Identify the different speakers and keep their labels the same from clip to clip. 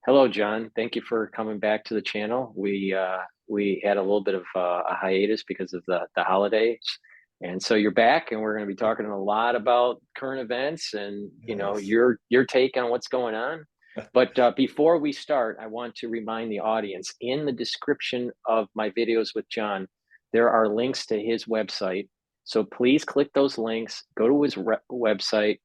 Speaker 1: Hello, John. Thank you for coming back to the channel. We had a little bit of a hiatus because of the holidays, and so you're back, and we're going to be talking a lot about current events and
Speaker 2: Yes.
Speaker 1: your take on what's going on. But before we start, I want to remind the audience in the description of my videos with John, there are links to his website. So please click those links, go to his website,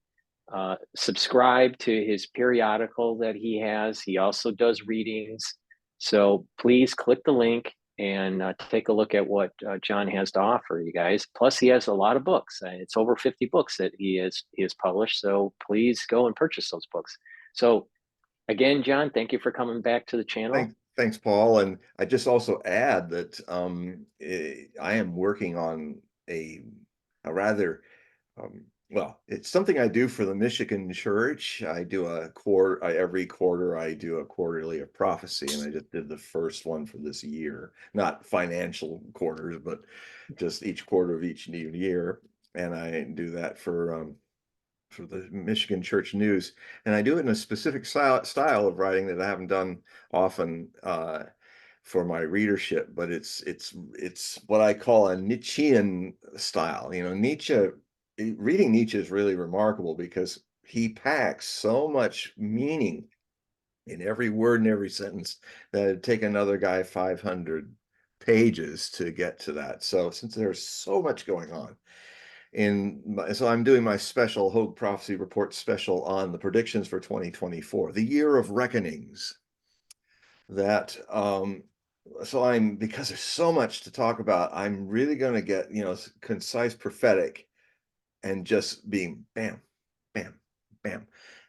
Speaker 1: subscribe to his periodical that he has. He also does readings. So please click the link and take a look at what John has to offer you guys. Plus, he has a lot of books. It's over 50 books that he has published. So please go and purchase those books. So again, John, thank you for coming back to the channel.
Speaker 2: Thanks, Paul. And I just also add that I am working on a rather well, it's something I do for the Michigan Church. I do a quarter every quarter. I do a quarterly of prophecy, and I just did the first one for this year. Not financial quarters, but just each quarter of each new year. And I do that for the Michigan Church News, and I do it in a specific style of writing that I haven't done often for my readership. But it's what I call a Nietzschean style. You know, reading Nietzsche is really remarkable because he packs so much meaning in every word and every sentence that it'd take another guy 500 pages to get to that. So since there's so much going on so I'm doing my special Hogue Prophecy Report special on the predictions for 2024, the year of reckonings. That so because there's so much to talk about, I'm really going to get concise, prophetic, and just being bam, bam, bam.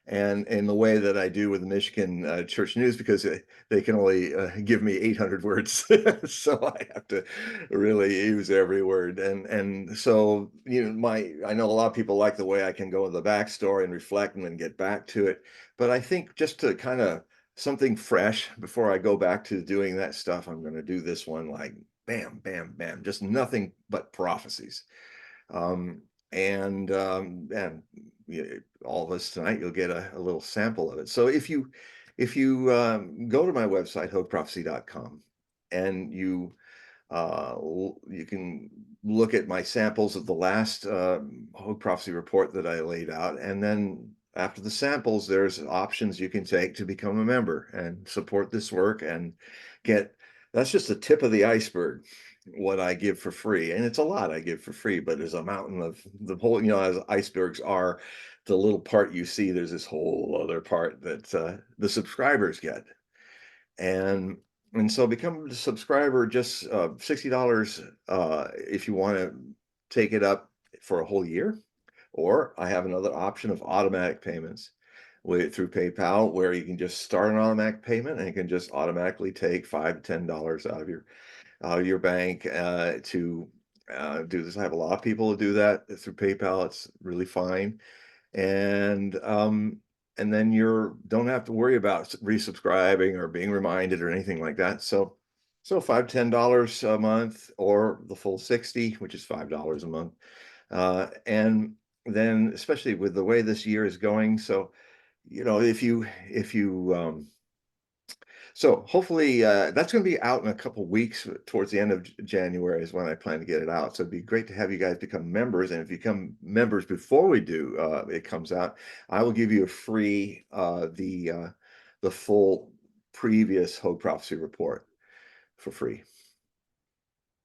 Speaker 2: And in the way that I do with the Michigan Church News, because they can only give me 800 words, so I have to really use every word. And so I know a lot of people like the way I can go in the backstory and reflect and then get back to it. But I think just to kind of something fresh before I go back to doing that stuff, I'm going to do this one like bam, bam, bam, just nothing but prophecies. Um, and all of us tonight, you'll get a little sample of it. So if you go to my website, hogueprophecy.com, and you can look at my samples of the last Hogue Prophecy report that I laid out, and then after the samples, there's options you can take to become a member and support this work and get. That's just the tip of the iceberg, what I give for free. And it's a lot I give for free, but there's a mountain of the whole, as icebergs are, the little part you see, there's this whole other part that the subscribers get. And so become a subscriber, just $60 if you want to take it up for a whole year. Or I have another option of automatic payments through PayPal, where you can just start an automatic payment and it can just automatically take $5 to $10 out of your bank to do this. I have a lot of people who do that through PayPal. It's really fine. And and then you don't have to worry about resubscribing or being reminded or anything like that. So $5 to $10 a month, or the full 60, which is $5 a month. And then, especially with the way this year is going, so if you so hopefully that's going to be out in a couple weeks. Towards the end of January is when I plan to get it out. So it'd be great to have you guys become members. And if you become members before we do it comes out, I will give you a free the full previous Hogue Prophecy report for free.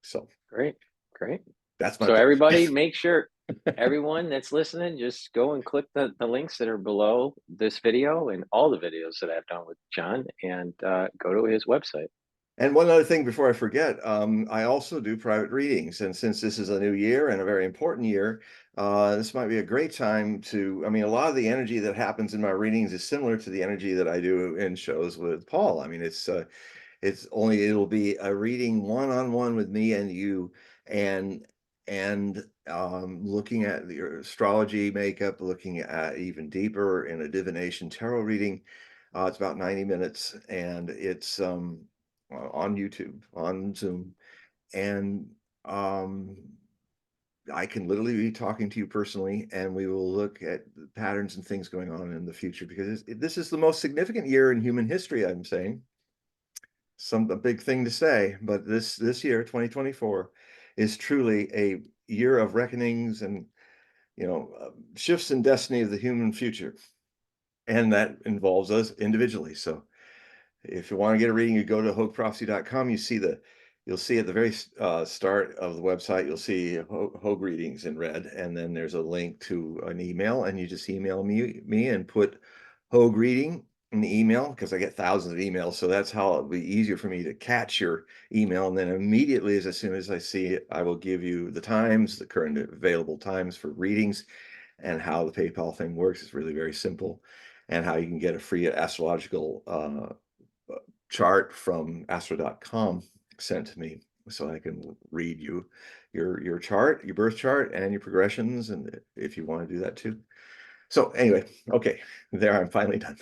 Speaker 2: So
Speaker 1: Great, great.
Speaker 2: that's my
Speaker 1: So
Speaker 2: pitch.
Speaker 1: everybody, make sure everyone that's listening, just go and click the links that are below this video and all the videos that I've done with John, and go to his website.
Speaker 2: And one other thing before I forget, I also do private readings. And since this is a new year and a very important year, this might be a great time to, I mean, a lot of the energy that happens in my readings is similar to the energy that I do in shows with Paul. I mean, it'll be a reading one-on-one with me and you, and looking at the astrology makeup, looking at even deeper in a divination tarot reading. It's about 90 minutes, and it's on YouTube, on Zoom, and um, I can literally be talking to you personally, and we will look at the patterns and things going on in the future, because this is the most significant year in human history, I'm saying. A big thing to say, but this year, 2024, is truly a year of reckonings and, shifts in destiny of the human future, and that involves us individually. So if you want to get a reading, you go to hogueprophecy.com. You'll see at the very start of the website, you'll see Hogue readings in red, and then there's a link to an email, and you just email me and put Hogue reading in the email, because I get thousands of emails. So that's how it'll be easier for me to catch your email. And then immediately, as soon as I see it, I will give you the times, the current available times for readings, and how the PayPal thing works. It's really very simple, and how you can get a free astrological chart from astro.com sent to me, so I can read you your chart, your birth chart, and your progressions, and if you want to do that too. So anyway, okay, there, I'm finally done.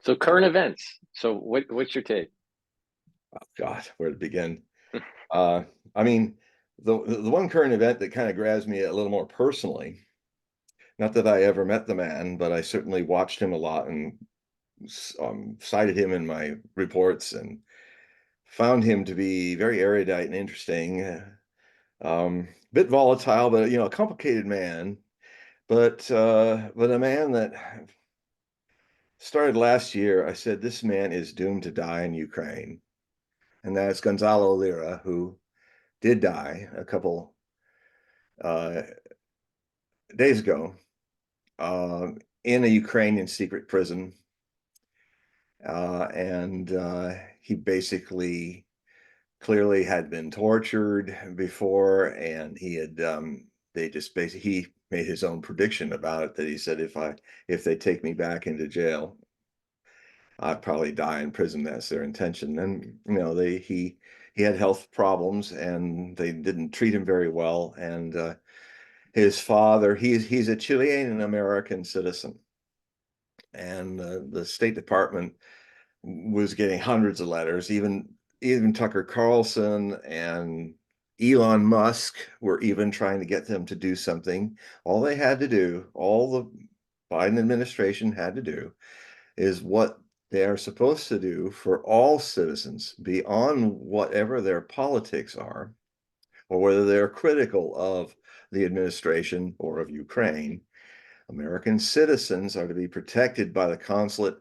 Speaker 1: So current events. So what's your take?
Speaker 2: Oh God, where to begin? I mean, the one current event that kind of grabs me a little more personally, not that I ever met the man, but I certainly watched him a lot and cited him in my reports, and found him to be very erudite and interesting, bit volatile, but a complicated man, but a man that started last year. I said, this man is doomed to die in Ukraine, and that's Gonzalo Lra, who did die a couple uh, days ago, in a Ukrainian secret prison, and he basically clearly had been tortured before, and he had they just basically, he made his own prediction about it, that he said, if they take me back into jail, I'd probably die in prison. That's their intention. And he had health problems, and they didn't treat him very well. And his father, he's a Chilean American citizen, and the State Department was getting hundreds of letters. Even Tucker Carlson and Elon Musk were even trying to get them to do something. All they had to do, all the Biden administration had to do, is what they are supposed to do for all citizens, beyond whatever their politics are, or whether they're critical of the administration or of Ukraine. American citizens are to be protected by the consulate.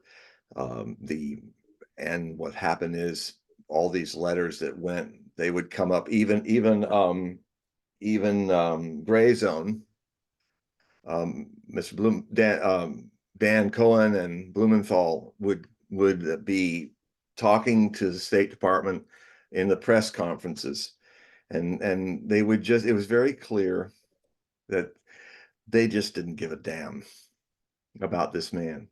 Speaker 2: And what happened is, all these letters that went, they would come up, even Gray Zone, Mr. Dan Cohen and Blumenthal would be talking to the State Department in the press conferences, and they would just, it was very clear that they just didn't give a damn about this man.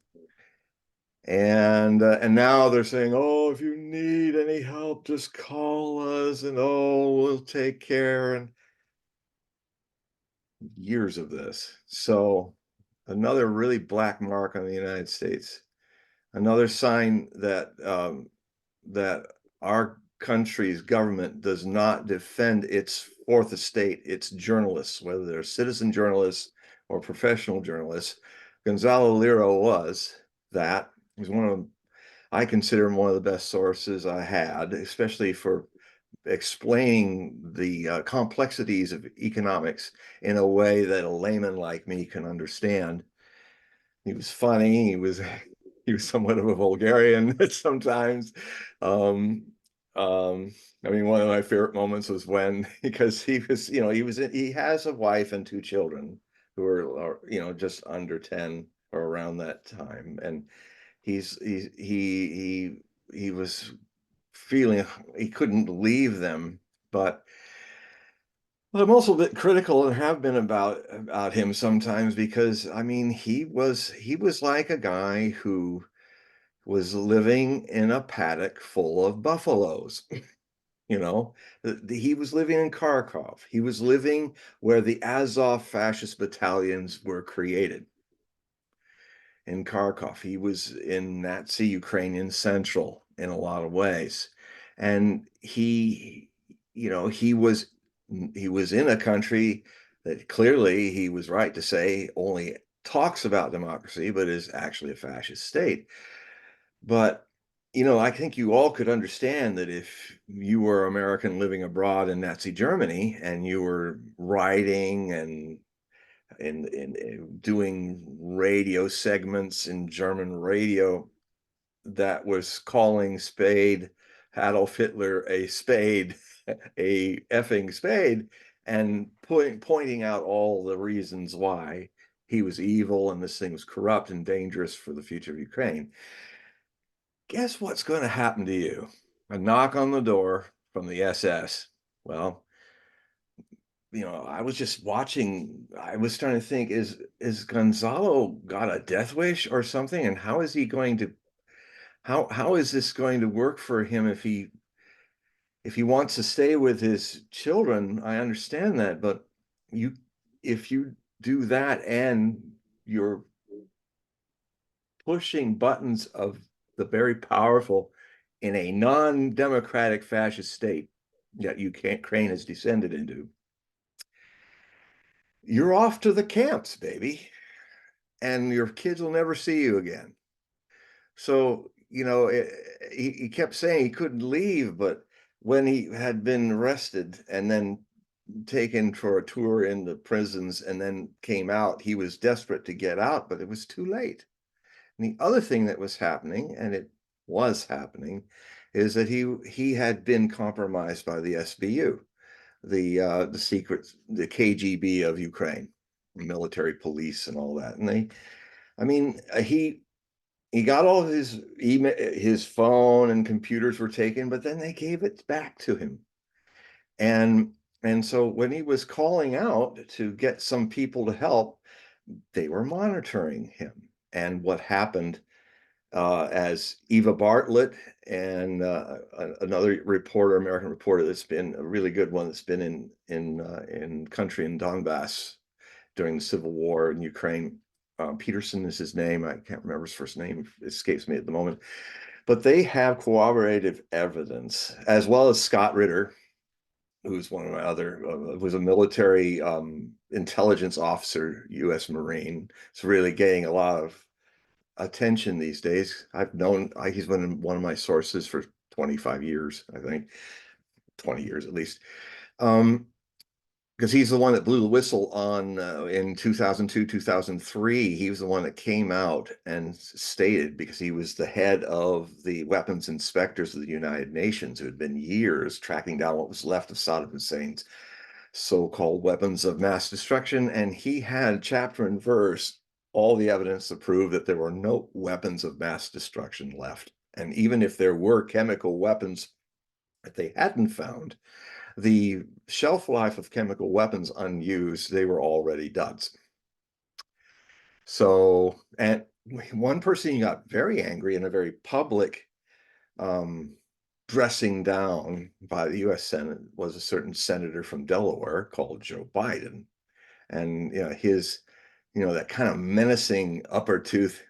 Speaker 2: And now they're saying, oh, if you need any help, just call us, and oh, we'll take care. And years of this. So another really black mark on the United States. Another sign that that our country's government does not defend its fourth estate, its journalists, whether they're citizen journalists or professional journalists. Gonzalo Lra was that. He's I consider him one of the best sources I had, especially for explaining the complexities of economics in a way that a layman like me can understand. He was funny. He was somewhat of a vulgarian sometimes. Um, I mean, one of my favorite moments was when, because he has a wife and two children who are just under 10 or around that time, and he was feeling he couldn't leave them. But I'm also a bit critical, and have been, about him sometimes, because I mean, he was like a guy who was living in a paddock full of buffaloes. you know he was living in Kharkov. He was living where the Azov fascist battalions were created, in Kharkov. He was in Nazi Ukrainian Central in a lot of ways. And he was he was in a country that clearly he was right to say only talks about democracy, but is actually a fascist state. But, I think you all could understand that if you were American living abroad in Nazi Germany and you were writing and doing radio segments in German radio that was calling Spade Adolf Hitler a spade, a effing spade, and pointing out all the reasons why he was evil and this thing was corrupt and dangerous for the future of Ukraine. Guess what's going to happen to you? A knock on the door from the SS. Well, I was just watching. I was trying to think: is Gonzalo got a death wish or something? And how is he going to? How is this going to work for him if he wants to stay with his children? I understand that, but you if you do that and you're pushing buttons of the very powerful in a non-democratic fascist state that Ukraine has descended into, you're off to the camps, baby, and your kids will never see you again. So, he kept saying he couldn't leave, but when he had been arrested and then taken for a tour in the prisons and then came out, he was desperate to get out, but it was too late. And the other thing that was happening, and it was happening, is that he had been compromised by the SBU, the secret, the KGB of Ukraine, military police and all that. And he got all of his email, his phone and computers were taken, but then they gave it back to him. And so when he was calling out to get some people to help, they were monitoring him. And what happened, as Eva Bartlett and another reporter, American reporter, that's been a really good one, that's been in country in Donbass during the civil war in Ukraine. Peterson is his name. I can't remember his first name; it escapes me at the moment. But they have corroborative evidence, as well as Scott Ritter, who's one of my other, was a military intelligence officer, U.S. Marine. It's really getting a lot of attention these days. He's been one of my sources for 25 years, I think, 20 years at least. Because he's the one that blew the whistle on in 2002, 2003. He was the one that came out and stated, because he was the head of the weapons inspectors of the United Nations, who had been years tracking down what was left of Saddam Hussein's so-called weapons of mass destruction. And he had chapter and verse all the evidence to prove that there were no weapons of mass destruction left. And even if there were chemical weapons that they hadn't found, the shelf life of chemical weapons unused, they were already duds. So, and one person got very angry in a very public dressing down by the US Senate was a certain senator from Delaware called Joe Biden. And, that kind of menacing upper tooth.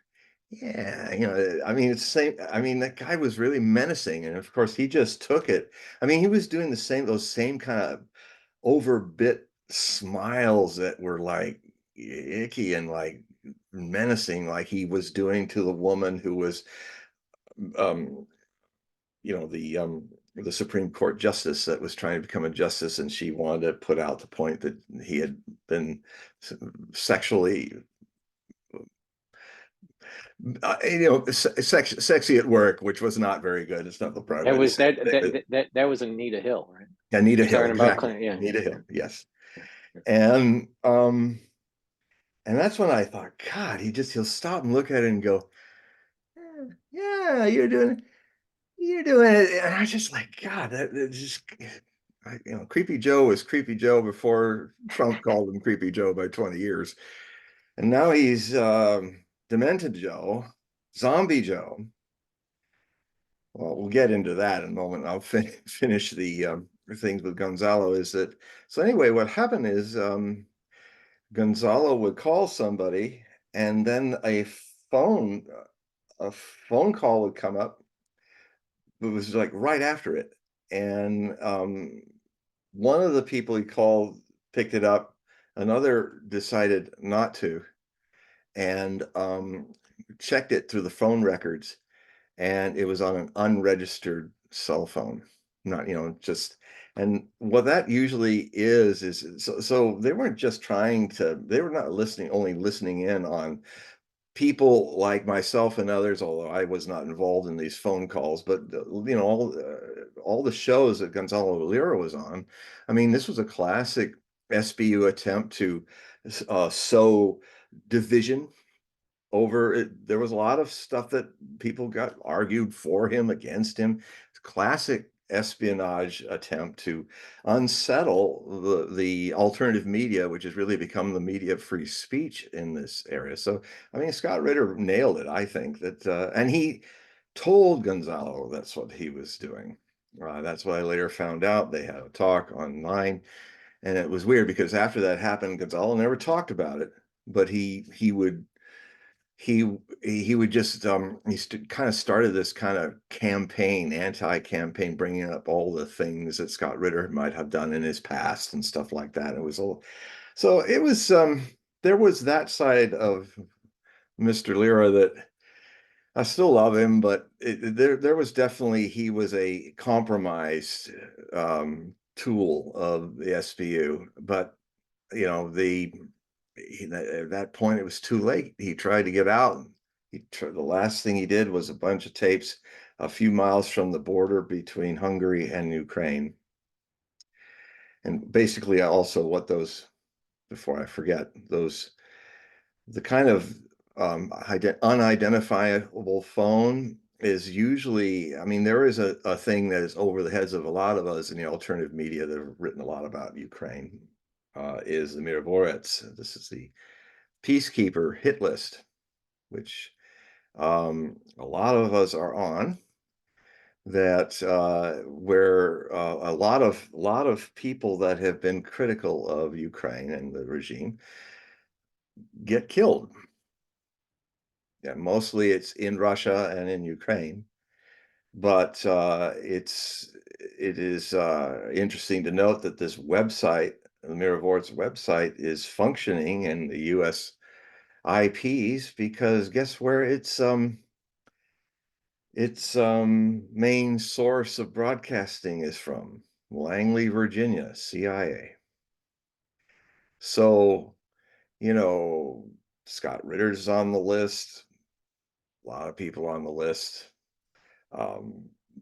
Speaker 2: Yeah, it's the same. That guy was really menacing. And of course, he just took it. He was doing those same kind of overbit smiles that were like icky and like menacing, like he was doing to the woman who was, um, the Supreme Court justice that was trying to become a justice, and she wanted to put out the point that he had been sexually sexy at work, which was not very good. It's not the proper
Speaker 1: That
Speaker 2: way to
Speaker 1: was
Speaker 2: say it.
Speaker 1: that was Anita Hill, right?
Speaker 2: Anita
Speaker 1: You're
Speaker 2: Hill,
Speaker 1: talking about
Speaker 2: exactly.
Speaker 1: Clinton, yeah,
Speaker 2: Anita
Speaker 1: yeah,
Speaker 2: Hill, yes. And that's when I thought, God, he'll stop and look at it and go, yeah, you're doing it. And I was just like, God, that just, Creepy Joe was Creepy Joe before Trump called him Creepy Joe by 20 years. And now he's Demented Joe, Zombie Joe. Well, we'll get into that in a moment. I'll finish the things with Gonzalo. So anyway, what happened is Gonzalo would call somebody, and then phone a phone call would come up. It was like right after it, and one of the people he called picked it up. Another decided not to, and checked it through the phone records, and it was on an unregistered cell phone. Not, just, and what that usually is so they weren't just trying to, they were not only listening in on people like myself and others, although I was not involved in these phone calls, but all the shows that Gonzalo Lra was on. I mean, this was a classic SBU attempt to sow division over it. There was a lot of stuff that people got argued for him, against him. Classic espionage attempt to unsettle the alternative media, which has really become the media of free speech in this area. So, I mean, Scott Ritter nailed it, I think, that, and he told Gonzalo that's what he was doing. That's what I later found out. They had a talk online, and it was weird because after that happened, Gonzalo never talked about it, but he would he would just kind of started this kind of campaign, anti-campaign, bringing up all the things that Scott Ritter might have done in his past and stuff like that. It was all, so it was there was that side of Mr. Lra that I still love him, but there was definitely, he was a compromised tool of the SBU. But at that point, it was too late. He tried to get out. The last thing he did was a bunch of tapes a few miles from the border between Hungary and Ukraine. And basically also what those, before I forget, the kind of unidentifiable phone is usually, I mean, there is a thing that is over the heads of a lot of us in the alternative media that have written a lot about Ukraine, is the Miravorets. This is the peacekeeper hit list, which a lot of us are on, that where a lot of people that have been critical of Ukraine and the regime get killed. Yeah, mostly it's in Russia and in Ukraine, but it is interesting to note that this website, the Miravorets website, is functioning in the U.S. IPs, because guess where its main source of broadcasting is from? Langley, Virginia, CIA. So, Scott Ritter's on the list, a lot of people on the list.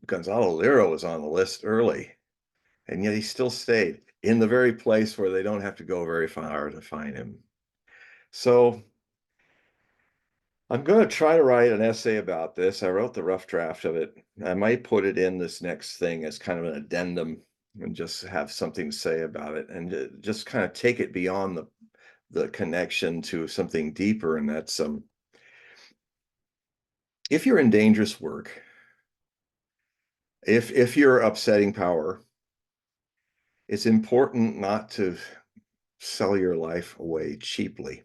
Speaker 2: Gonzalo Lra was on the list early, and yet he still stayed in the very place where they don't have to go very far to find him. So I'm going to try to write an essay about this. I wrote the rough draft of it. I might put it in this next thing as kind of an addendum and just have something to say about it, and just kind of take it beyond the connection to something deeper. And that's if you're in dangerous work, if you're upsetting power, it's important not to sell your life away cheaply.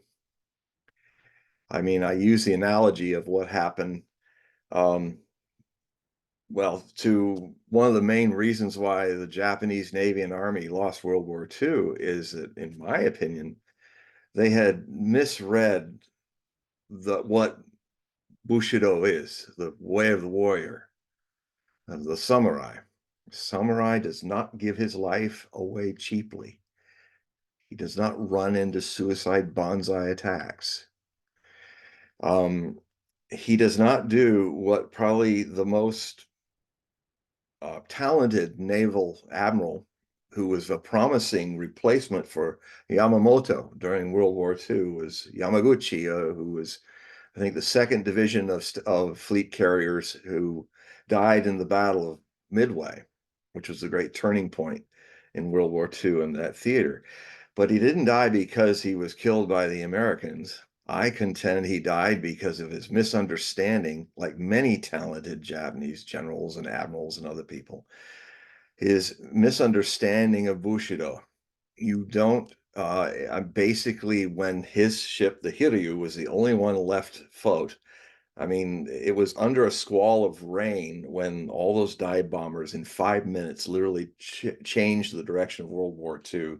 Speaker 2: I mean, I use the analogy of what happened, well, to one of the main reasons why the Japanese Navy and Army lost World War II is that, in my opinion, they had misread what Bushido is, the way of the warrior, of the samurai. Samurai does not give his life away cheaply. He does not run into suicide banzai attacks. He does not do what probably the most talented naval admiral, who was a promising replacement for Yamamoto during World War II, was Yamaguchi, who was, I think, the second division of fleet carriers, who died in the Battle of Midway, which was a great turning point in World War II in that theater. But he didn't die because he was killed by the Americans. I contend he died because of his misunderstanding, like many talented Japanese generals and admirals and other people, his misunderstanding of Bushido. You don't, basically, when his ship, the Hiryu, was the only one left afloat, I mean, it was under a squall of rain when all those dive bombers in 5 minutes literally changed the direction of World War II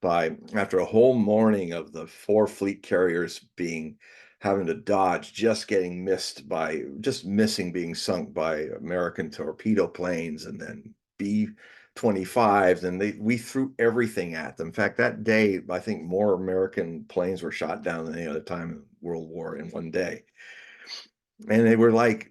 Speaker 2: by after a whole morning of the 4 fleet carriers being having to dodge, just getting missed by just missing being sunk by American torpedo planes and then B-25s, and we threw everything at them. In fact, that day, I think more American planes were shot down than any other time in World War in one day. And they were like,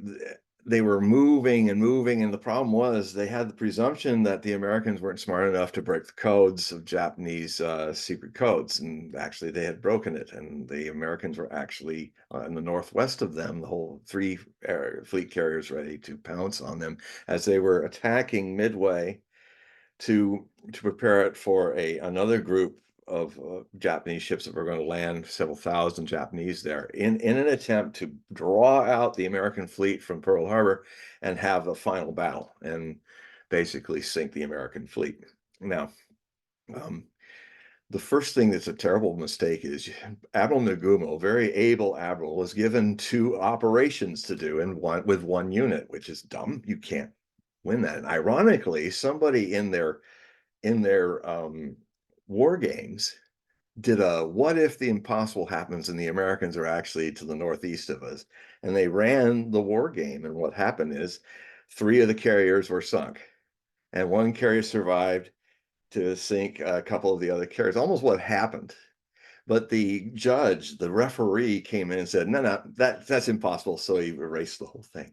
Speaker 2: they were moving and moving, and the problem was they had the presumption that the Americans weren't smart enough to break the codes of Japanese secret codes, and actually they had broken it, and the Americans were actually in the northwest of them, the whole 3 fleet carriers ready to pounce on them as they were attacking Midway to prepare it for another group of Japanese ships that were going to land, several thousand Japanese there, in an attempt to draw out the American fleet from Pearl Harbor and have a final battle and basically sink the American fleet. Now, the first thing that's a terrible mistake is Admiral Nagumo, very able admiral, was given 2 operations to do with one unit, which is dumb. You can't win that. And ironically, somebody in their war games did a what if the impossible happens and the Americans are actually to the northeast of us, and they ran the war game, and what happened is 3 of the carriers were sunk and 1 carrier survived to sink a couple of the other carriers, almost what happened. But the judge, the referee, came in and said, no, that's impossible, so he erased the whole thing.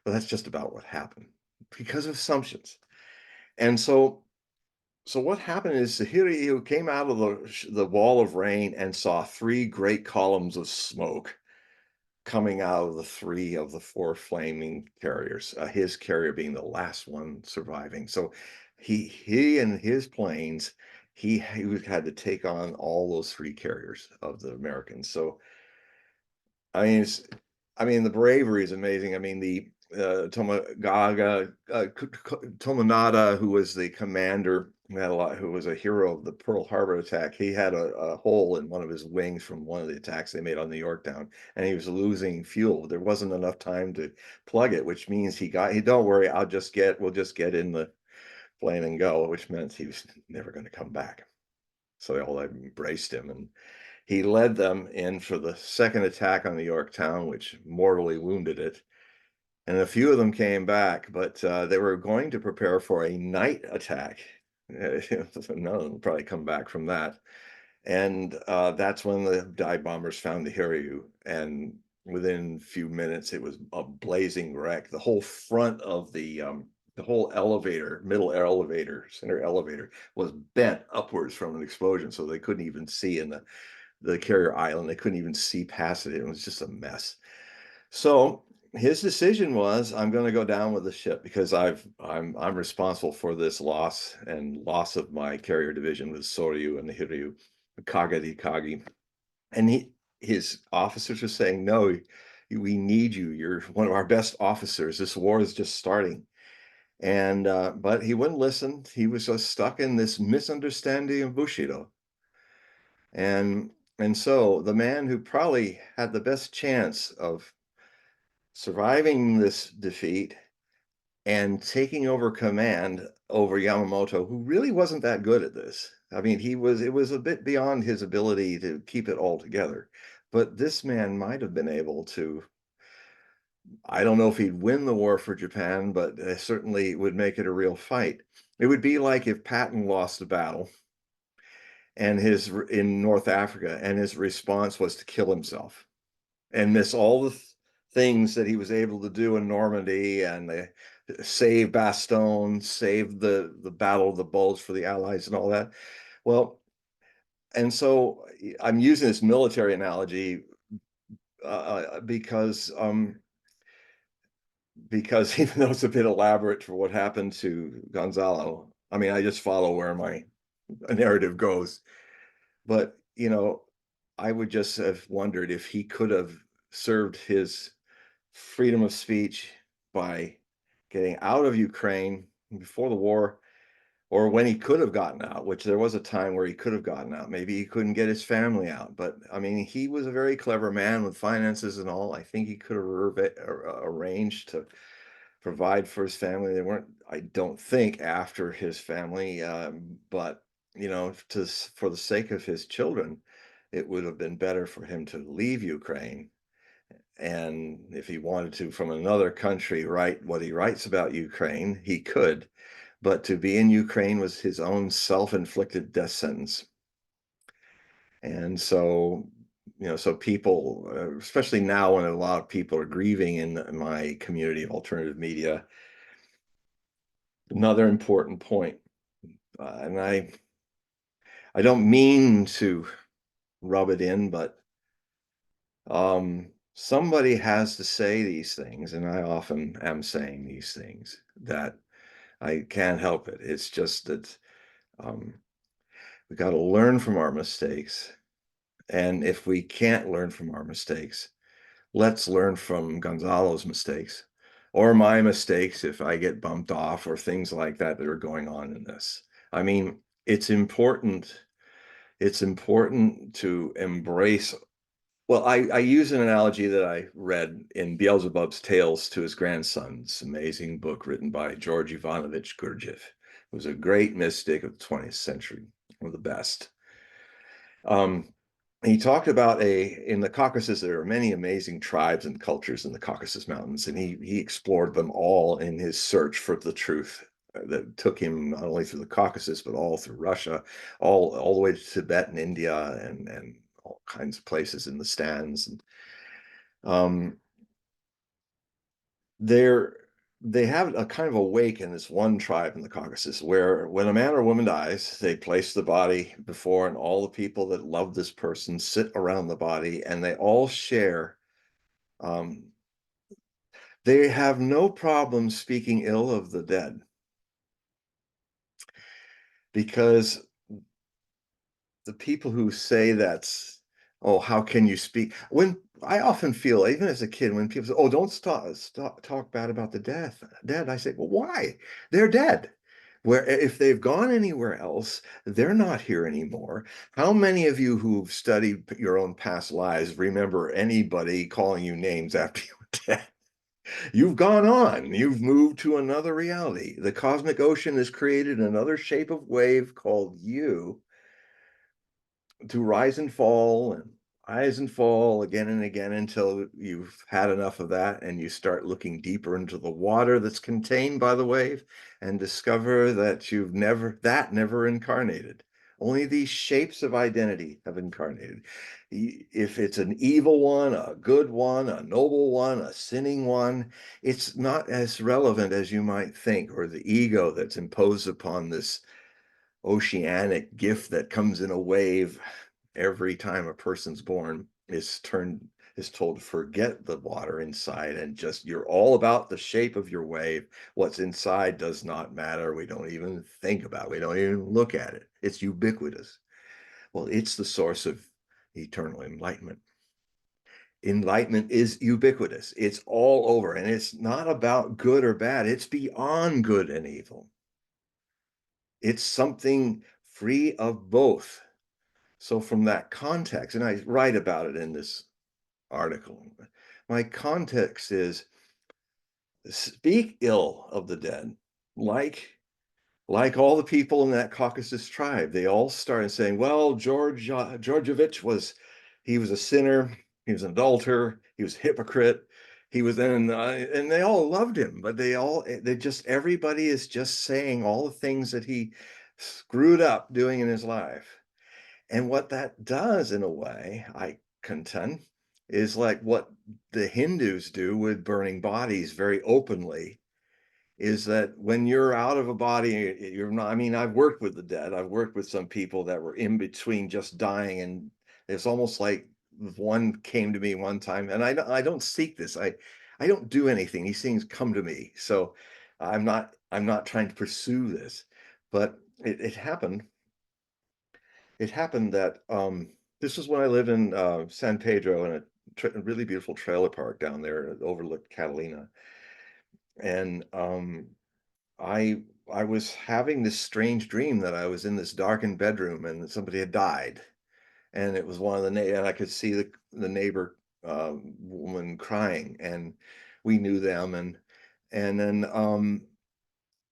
Speaker 2: But that's just about what happened because of assumptions. And so what happened is Hiryu came out of the wall of rain and saw 3 great columns of smoke coming out of the 3 of the 4 flaming carriers, his carrier being the last one surviving. So he and his planes, he had to take on all those 3 carriers of the Americans. So I mean, the bravery is amazing. I mean, the Tomonada, who was the commander, who was a hero of the Pearl Harbor attack, he had a hole in one of his wings from one of the attacks they made on the Yorktown, and he was losing fuel. There wasn't enough time to plug it, which means he don't worry, we'll just get in the plane and go, which meant he was never going to come back. So they all embraced him, and he led them in for the second attack on the Yorktown, which mortally wounded it. And a few of them came back, but they were going to prepare for a night attack. None of them would probably come back from that. And that's when the dive bombers found the Hiryu. And within a few minutes, it was a blazing wreck. The whole front of the whole elevator, middle elevator, center elevator, was bent upwards from an explosion. So they couldn't even see in the carrier island. They couldn't even see past it. It was just a mess. So his decision was, I'm going to go down with the ship because I'm responsible for this loss of my carrier division with Soryu and the Hiryu, Kagi. And his officers were saying, no, we need you. You're one of our best officers. This war is just starting. And but he wouldn't listen. He was just stuck in this misunderstanding of Bushido. And so the man who probably had the best chance of surviving this defeat and taking over command over Yamamoto, who really wasn't that good at this. I mean, it was a bit beyond his ability to keep it all together. But this man might have been able to, I don't know if he'd win the war for Japan, but certainly would make it a real fight. It would be like if Patton lost a battle and in North Africa, and his response was to kill himself and miss all the things that he was able to do in Normandy and save Bastogne, save the Battle of the Bulge for the Allies and all that. Well, and so I'm using this military analogy because even though it's a bit elaborate for what happened to Gonzalo, I mean, I just follow where my narrative goes. But, I would just have wondered if he could have served his freedom of speech by getting out of Ukraine before the war, or when he could have gotten out, which there was a time where he could have gotten out. Maybe he couldn't get his family out, but I mean, he was a very clever man with finances and all. I think he could have arranged to provide for his family. They weren't, I don't think, after his family, but you know, for the sake of his children, it would have been better for him to leave Ukraine. And if he wanted to, from another country, write what he writes about Ukraine, he could. But to be in Ukraine was his own self-inflicted death sentence. And so, you know, so people, especially now when a lot of people are grieving in my community of alternative media, another important point, and I don't mean to rub it in, but somebody has to say these things, and I often am saying these things that I can't help it. It's just that um, we got to learn from our mistakes. And if we can't learn from our mistakes, let's learn from Gonzalo's mistakes or my mistakes if I get bumped off or things like that that are going on in this. I mean, it's important. It's important to embrace. Well, I use an analogy that I read in Beelzebub's Tales to his grandson's amazing book written by George Ivanovich Gurdjieff. It was a great mystic of the 20th century, one of the best. He talked about in the Caucasus, there are many amazing tribes and cultures in the Caucasus Mountains, and he explored them all in his search for the truth that took him not only through the Caucasus, but all through Russia, all the way to Tibet and India and all kinds of places in the stands. And um, they're they have a kind of a wake in this one tribe in the Caucasus where when a man or woman dies, they place the body before, and all the people that love this person sit around the body and they all share. Um, they have no problem speaking ill of the dead because the people who say that's, oh, how can you speak? When I often feel, even as a kid, when people say, oh, don't stop talk bad about the dead, I say, well, why? They're dead. Where if they've gone anywhere else, they're not here anymore. How many of you who've studied your own past lives remember anybody calling you names after you were dead? You've gone on. You've moved to another reality. The cosmic ocean has created another shape of wave called you to rise and fall and rise and fall again and again until you've had enough of that and you start looking deeper into the water that's contained by the wave and discover that never incarnated. Only these shapes of identity have incarnated. If it's an evil one, a good one, a noble one, a sinning one, it's not as relevant as you might think, or the ego that's imposed upon this oceanic gift that comes in a wave every time a person's born is told to forget the water inside and just you're all about the shape of your wave. What's inside does not matter. We don't even think about it. We don't even look at it. It's ubiquitous. Well, it's the source of eternal enlightenment. Enlightenment is ubiquitous. It's all over, and it's not about good or bad. It's beyond good and evil. It's something free of both. So from that context, and I write about it in this article, my context is speak ill of the dead, like all the people in that Caucasus tribe. They all started saying, well, Georgievich he was a sinner, he was an adulterer, he was a hypocrite, he was and they all loved him, but everybody is just saying all the things that he screwed up doing in his life. And what that does, in a way, I contend, is like what the Hindus do with burning bodies very openly, is that when you're out of a body, you're not, I mean, I've worked with the dead. I've worked with some people that were in between just dying. And it's almost like one came to me one time, and I don't seek this. I don't do anything. These things come to me. So I'm not trying to pursue this, but it happened. It happened that this was when I lived in San Pedro in a really beautiful trailer park down there that overlooked Catalina. And I I was having this strange dream that I was in this darkened bedroom and that somebody had died, and it was one of the and I could see the neighbor woman crying, and we knew them, and then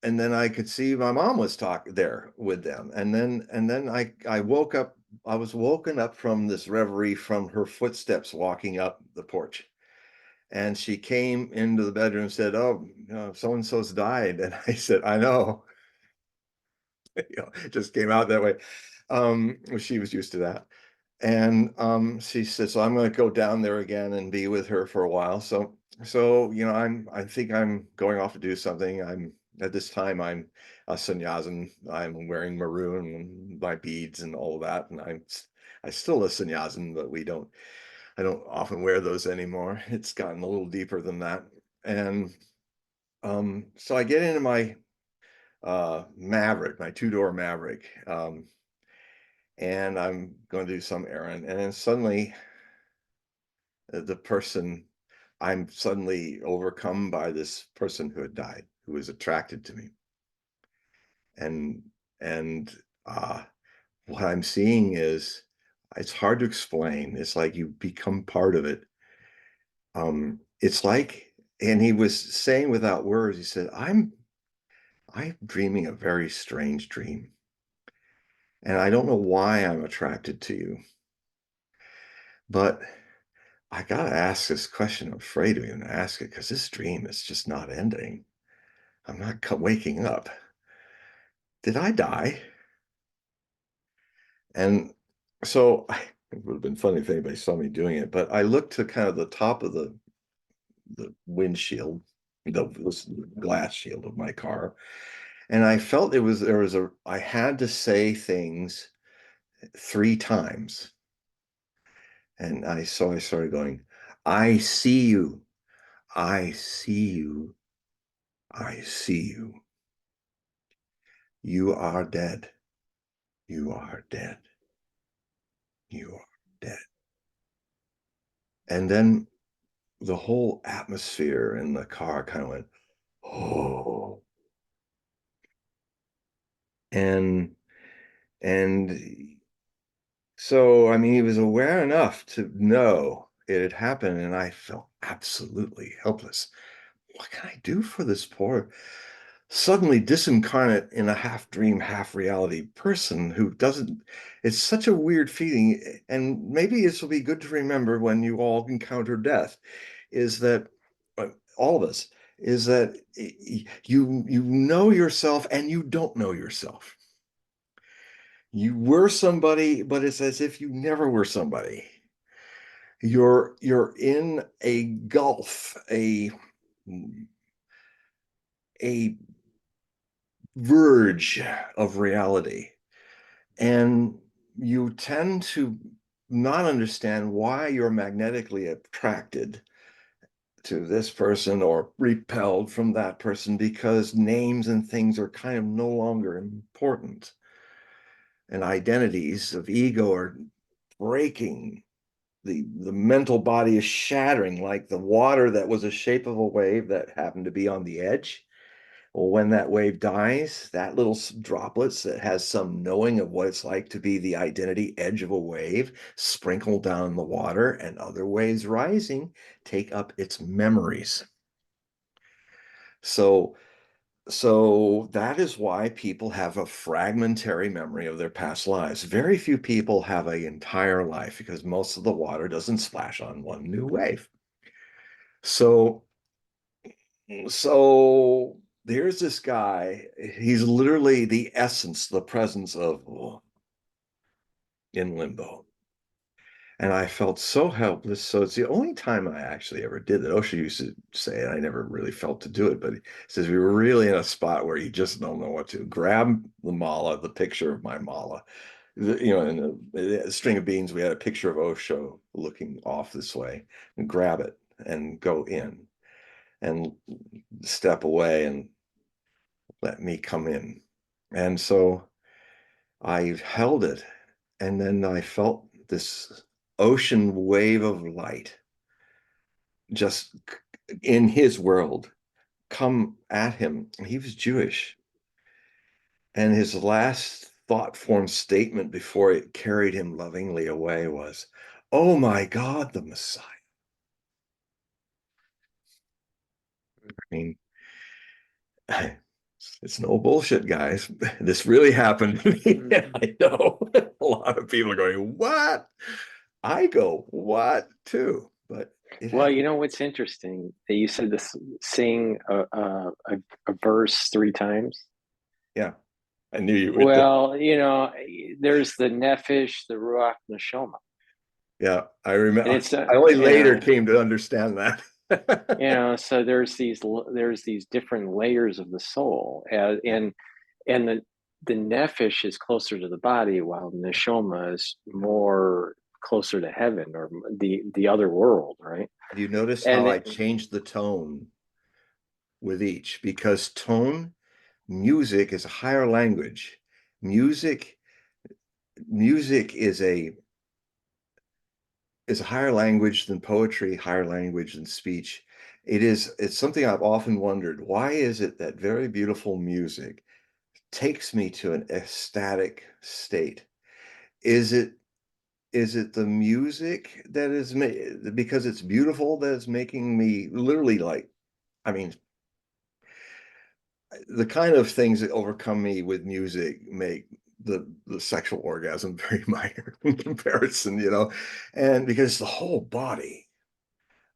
Speaker 2: and then I could see my mom was talking there with them, and then I woke up. I was woken up from this reverie from her footsteps walking up the porch, and she came into the bedroom and said, "Oh, so and so's died," and I said, "I know." It just came out that way. She was used to that. And she said, so I'm going to go down there again and be with her for a while. So I think I'm going off to do something. I'm at this time I'm a sannyazin. I'm wearing maroon and my beads and all of that, and I still a sannyazin, but I don't often wear those anymore. It's gotten a little deeper than that. And so I get into my Maverick, my two-door Maverick, and I'm going to do some errand, and then suddenly the person I'm suddenly overcome by this person who had died, who was attracted to me. And and what I'm seeing is it's hard to explain. It's like you become part of it. It's like, and he was saying without words, he said, I'm dreaming a very strange dream. And I don't know why I'm attracted to you, but I gotta ask this question. I'm afraid to even ask it because this dream is just not ending. I'm not waking up. Did I die? And so it would have been funny if anybody saw me doing it, but I looked to kind of the top of the windshield, the glass shield of my car, and I felt I had to say things 3 times. And I started going, I see you, I see you, I see you. You are dead. You are dead. You are dead. And then the whole atmosphere in the car kind of went, oh. And and so I mean he was aware enough to know it had happened, and I felt absolutely helpless. What can I do for this poor suddenly disincarnate in a half dream, half reality person who doesn't? It's such a weird feeling. And maybe this will be good to remember when you all encounter death, is that all of us, is that you know yourself and you don't know yourself. You were somebody, but it's as if you never were somebody. You're in a gulf, a verge of reality. And you tend to not understand why you're magnetically attracted to this person or repelled from that person, because names and things are kind of no longer important. And identities of ego are breaking. The mental body is shattering like the water that was a shape of a wave that happened to be on the edge. Well, when that wave dies, that little droplets that has some knowing of what it's like to be the identity edge of a wave sprinkle down the water, and other waves rising take up its memories. So, so that is why people have a fragmentary memory of their past lives. Very few people have an entire life because most of the water doesn't splash on one new wave. So So there's this guy. He's literally the essence, the presence of in limbo. And I felt so helpless. So it's the only time I actually ever did that. Osho used to say it. I never really felt to do it, but he says we were really in a spot where you just don't know what to. Grab the mala, the picture of my mala. In a string of beans, we had a picture of Osho looking off this way, and grab it and go in and step away and let me come in. And so I held it, and then I felt this ocean wave of light just in his world come at him. He was Jewish. And his last thought formed statement before it carried him lovingly away was, "Oh my God, the Messiah." I mean, it's no bullshit, guys. This really happened to me. I know a lot of people are going, "What?" I go, "What?" too. But it
Speaker 1: Well, you
Speaker 2: happened.
Speaker 1: know what's interesting? That you said this, sing a verse 3 times.
Speaker 2: Yeah, I knew you would.
Speaker 1: Well, there's the nephesh, the ruach, and the shoma,
Speaker 2: Yeah, I
Speaker 1: and
Speaker 2: remember.
Speaker 1: it's
Speaker 2: I only later came to understand that.
Speaker 1: so there's these different layers of the soul, and the nephesh is closer to the body, while the neshama is more closer to heaven or the other world, right?
Speaker 2: You notice how
Speaker 1: And
Speaker 2: I changed the tone with each, because tone, music is a higher language. Music, music is a higher language than poetry, higher language than speech. It's something I've often wondered. Why is it that very beautiful music takes me to an ecstatic state? Is it the music that is because it's beautiful that is making me literally like, I mean, the kind of things that overcome me with music make the sexual orgasm very minor in comparison, and because it's the whole body.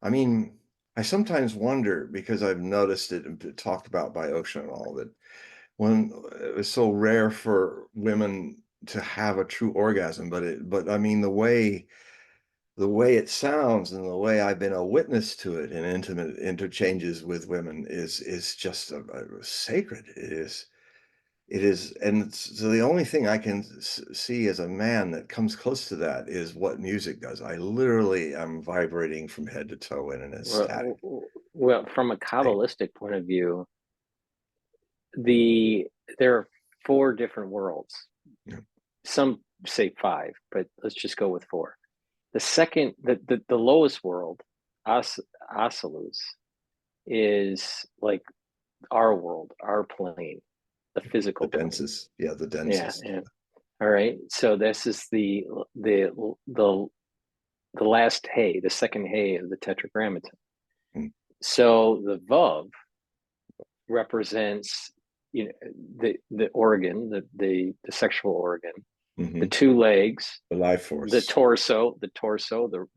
Speaker 2: I mean, I sometimes wonder, because I've noticed it and talked about by Ocean and all, that when it was so rare for women to have a true orgasm, but I mean, the way it sounds and the way I've been a witness to it in intimate interchanges with women is just sacred. It is, and so the only thing I can see as a man that comes close to that is what music does. I literally am vibrating from head to toe in an ecstatic
Speaker 1: well, from a
Speaker 2: state.
Speaker 1: Kabbalistic point of view, there are 4 different worlds.
Speaker 2: Yeah.
Speaker 1: Some say 5, but let's just go with 4. The lowest world, Asalus, is like our world, our plane, the
Speaker 2: The
Speaker 1: physical plane.
Speaker 2: densest, yeah, the
Speaker 1: Yeah,
Speaker 2: densest.
Speaker 1: yeah. All right. So this is the last hay, the second hay of the tetragrammaton.
Speaker 2: Mm.
Speaker 1: So the vav represents, the organ, the sexual organ, the
Speaker 2: Hmm.
Speaker 1: 2 legs,
Speaker 2: The life
Speaker 1: the
Speaker 2: force.
Speaker 1: torso,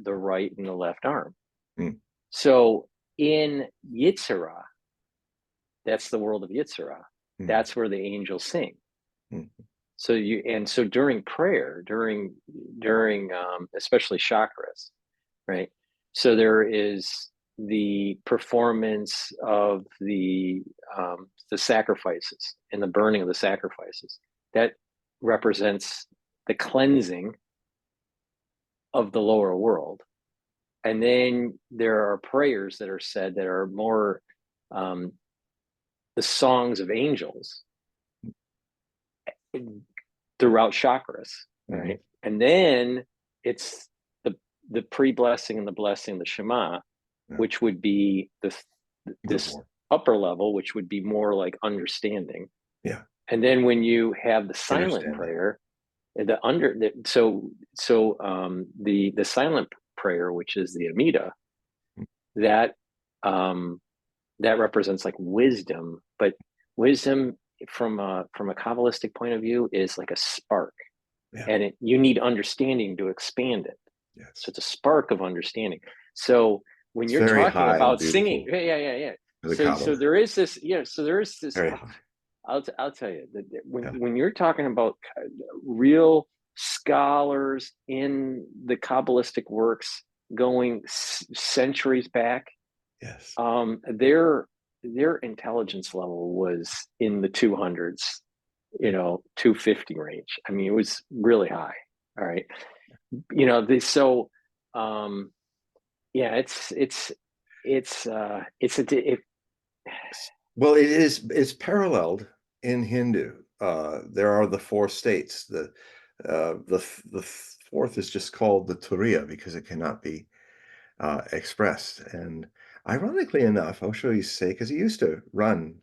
Speaker 1: the right and the left arm.
Speaker 2: Mm.
Speaker 1: So in Yitzhara, that's the world of Yitzhara.
Speaker 2: Mm.
Speaker 1: That's where the angels sing.
Speaker 2: Mm.
Speaker 1: So during prayer, during especially chakras, right? So there is the performance of the sacrifices and the burning of the sacrifices. That represents the cleansing of the lower world. And then there are prayers that are said that are more um, the songs of angels throughout chakras,
Speaker 2: Hmm.
Speaker 1: right? And then it's the pre-blessing and the blessing, the Shema,
Speaker 2: Yeah.
Speaker 1: which would be
Speaker 2: The
Speaker 1: this
Speaker 2: more.
Speaker 1: upper level, which would be more like understanding.
Speaker 2: Yeah.
Speaker 1: And then when you have the silent
Speaker 2: Understanding.
Speaker 1: prayer, the silent prayer, which is the Amida, that um, that represents like wisdom, but wisdom from a Kabbalistic point of view is like a spark,
Speaker 2: Yeah.
Speaker 1: and you need understanding to expand it. So
Speaker 2: Yes.
Speaker 1: it's a spark of understanding. So when
Speaker 2: It's
Speaker 1: you're
Speaker 2: very
Speaker 1: talking
Speaker 2: high and
Speaker 1: about singing,
Speaker 2: beautiful.
Speaker 1: yeah.
Speaker 2: The
Speaker 1: So
Speaker 2: Kabbalah.
Speaker 1: there is this, So there is this.
Speaker 2: Very high.
Speaker 1: I'll tell you that
Speaker 2: Yeah.
Speaker 1: when you're talking about real scholars in the Kabbalistic works going centuries back,
Speaker 2: Yes.
Speaker 1: their intelligence level was in the 200s,
Speaker 2: Yeah.
Speaker 1: 250 range. I mean, it was really high. All right. So um yeah, it
Speaker 2: Well, it's paralleled in Hindu. There are the 4 states. The fourth is just called the Turiya because it cannot be expressed. And ironically enough, I'll show you say, because he used to run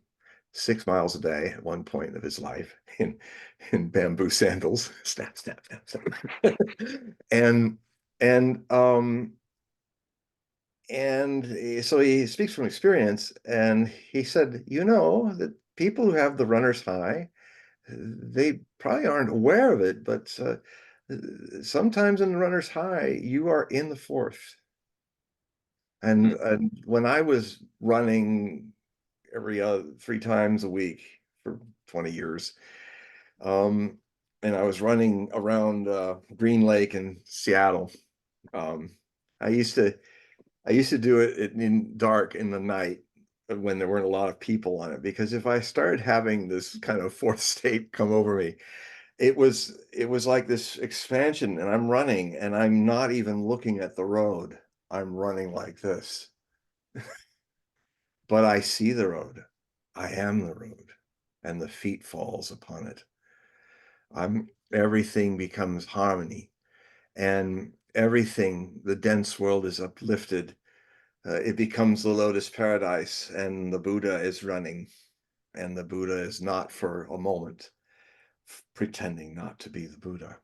Speaker 2: 6 miles a day at one point of his life in bamboo sandals, snap, snap, snap, snap. and and so he speaks from experience, and he said, that people who have the runner's high, they probably aren't aware of it, but sometimes in the runner's high, you are in the fourth. And when I was running every 3 times a week for 20 years, um, and I was running around Green Lake in Seattle, um, I used to do it in dark in the night when there weren't a lot of people on it, because if I started having this kind of fourth state come over me, it was like this expansion, and I'm running and I'm not even looking at the road. I'm running like this. But I see the road. I am the road, and the feet falls upon it. Everything becomes harmony, and everything, the dense world is uplifted. It becomes the lotus paradise, and the Buddha is running, and the Buddha is not for a moment pretending not to be the Buddha,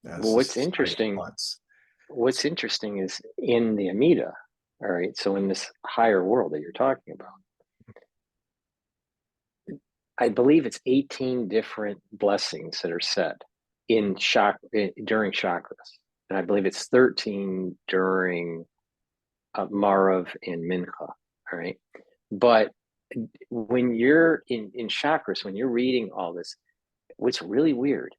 Speaker 1: Well,
Speaker 2: as the society wants.
Speaker 1: what's interesting is in the Amida, all right, so in this higher world that you're talking about, I believe it's 18 different blessings that are said during chakras. And I believe it's 13 during Marav and Mincha. All right. But when you're in chakras, when you're reading all this, what's really weird,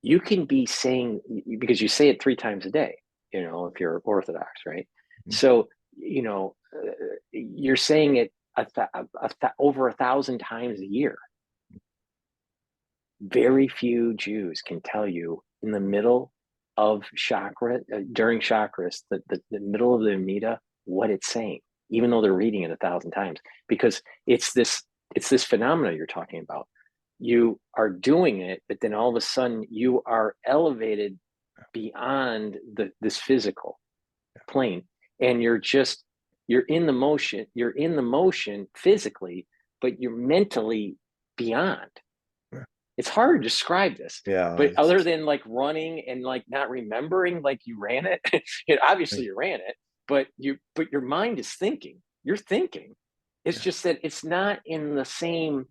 Speaker 1: you can be saying, because you say it 3 times a day, if you're Orthodox, right?
Speaker 2: Mhm.
Speaker 1: So, you're saying it over 1,000 times a year. Very few Jews can tell you in the middle of chakra, during chakras, the middle of the Amida, what it's saying, even though they're reading it 1,000 times, because it's this phenomena you're talking about. You are doing it, but then all of a sudden you are elevated beyond this physical plane, and you're in the motion physically, but you're mentally beyond. It's hard to describe this,
Speaker 2: Yeah,
Speaker 1: but other than like running and like not remembering like you ran it, obviously you ran it, but your mind is thinking. You're thinking. It's
Speaker 2: yeah.
Speaker 1: just that it's not in the same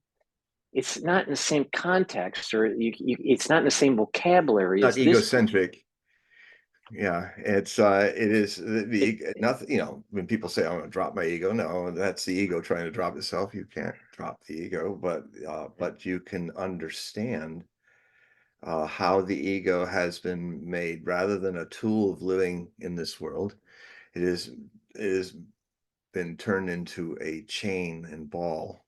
Speaker 1: context, or it's not in the same vocabulary
Speaker 2: Not
Speaker 1: as this plane.
Speaker 2: egocentric. Yeah, it is nothing, when people say, I'm gonna drop my ego, no, that's the ego trying to drop itself. You can't drop the ego, but you can understand how the ego has been made rather than a tool of living in this world. It is been turned into a chain and ball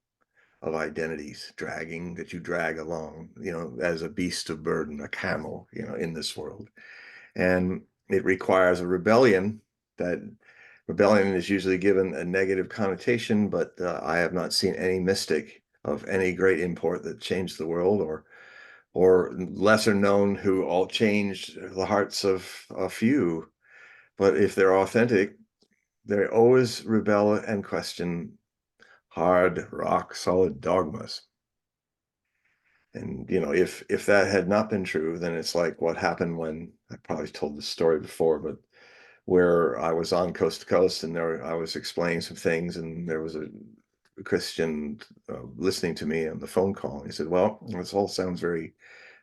Speaker 2: of identities that you drag along, as a beast of burden, a camel, in this world. And it requires a rebellion. That rebellion is usually given a negative connotation, but I have not seen any mystic of any great import that changed the world, or lesser known who all changed the hearts of a few. But if they're authentic, they always rebel and question hard, rock solid dogmas. And if that had not been true, then it's like what happened when, I probably told this story before, but where I was on Coast to Coast, and there I was explaining some things, and there was a Christian listening to me on the phone call. And he said, "Well, this all sounds very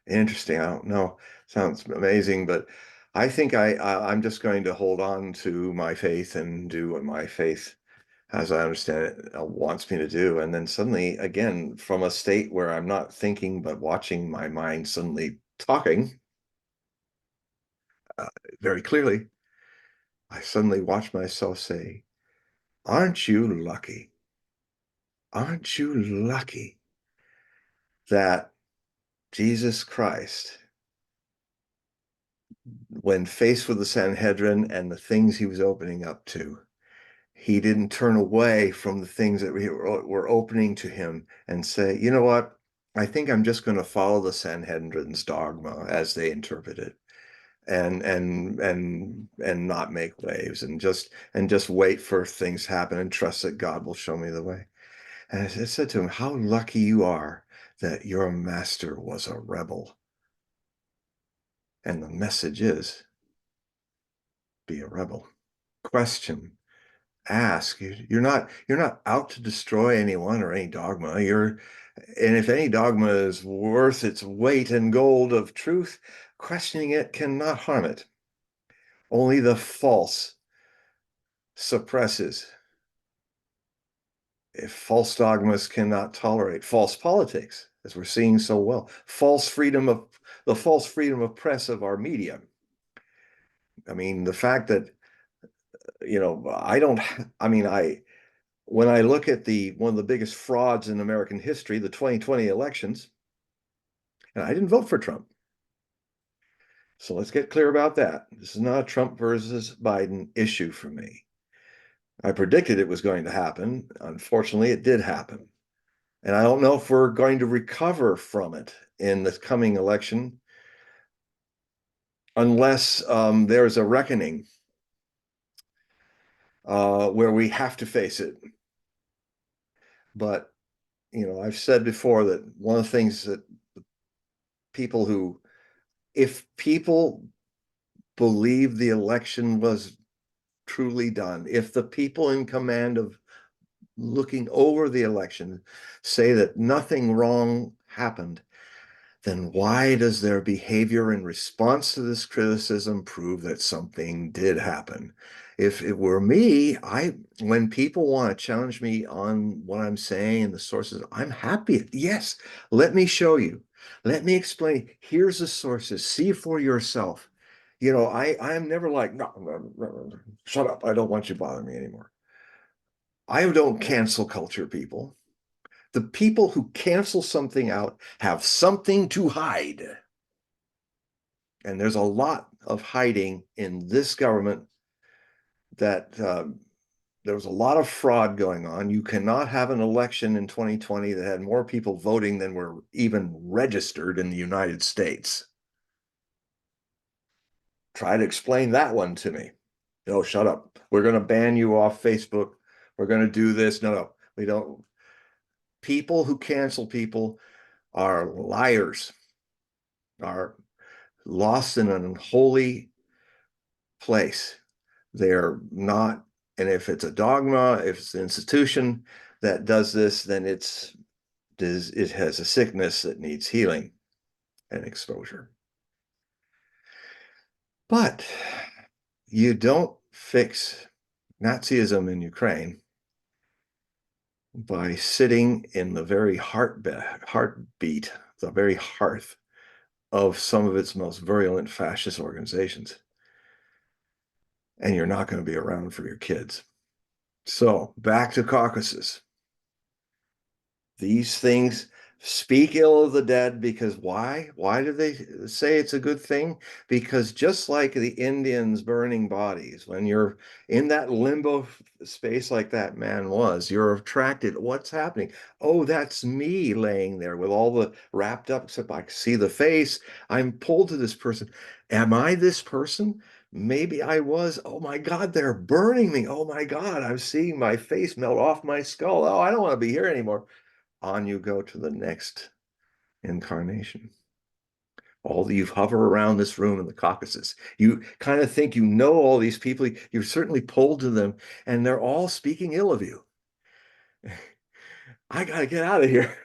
Speaker 2: interesting. I don't know, sounds amazing, but I think I'm just going to hold on to my faith and do what my faith, as I understand it, wants me to do." And then suddenly, again, from a state where I'm not thinking but watching my mind suddenly talking very clearly, I suddenly watch myself say, "Aren't you lucky? Aren't you lucky that Jesus Christ, when faced with the Sanhedrin and the things he was opening up to, he didn't turn away from the things that were opening to him and say, you know what? I think I'm just going to follow the Sanhedrin's dogma as they interpret it. and not make waves and just wait for things to happen and trust that God will show me the way. And I said to him, how lucky you are that your master was a rebel. And the message is, be a rebel. Question, ask. You're not out to destroy anyone or any dogma. And if any dogma is worth its weight in gold of truth, questioning it cannot harm it. Only the false suppresses. If false dogmas cannot tolerate false politics, as we're seeing so well, the false freedom of press of our media. I mean, the fact that, when I look at one of the biggest frauds in American history, the 2020 elections, and I didn't vote for Trump. So let's get clear about that. This is not a Trump versus Biden issue for me. I predicted it was going to happen. Unfortunately, it did happen. And I don't know if we're going to recover from it in this coming election unless there's a reckoning where we have to face it. But, I've said before that one of the things that if people believe the election was truly done, if the people in command of looking over the election say that nothing wrong happened, then why does their behavior in response to this criticism prove that something did happen? If it were me, when people want to challenge me on what I'm saying and the sources, I'm happy. Yes, let me show you. Let me explain. Here's the sources. See for yourself. I am never like, no, shut up. I don't want you to bother me anymore. I don't cancel culture people. The people who cancel something out have something to hide. And there's a lot of hiding in this government that there was a lot of fraud going on. You cannot have an election in 2020 that had more people voting than were even registered in the United States. Try to explain that one to me. No, shut up. We're going to ban you off Facebook. We're going to do this. No, we don't. People who cancel people are liars, are lost in an unholy place. They're not, and if it's a dogma, if it's an institution that does this, then it has a sickness that needs healing and exposure. But you don't fix Nazism in Ukraine by sitting in the very heartbeat, the very hearth of some of its most virulent fascist organizations. And you're not going to be around for your kids. So back to caucuses. These things speak ill of the dead because why? Why do they say it's a good thing? Because just like the Indians burning bodies, when you're in that limbo space like that man was, you're attracted. What's happening? Oh, that's me laying there with all the wrapped up, except I see the face. I'm pulled to this person. Am I this person? Maybe I was. Oh my God, they're burning me. Oh my God, I'm seeing my face melt off my skull. Oh, I don't want to be here anymore. On you go to the next incarnation. You hover around this room in the Caucasus. You kind of think you know all these people. You're certainly pulled to them, and they're all speaking ill of you. I got to get out of here.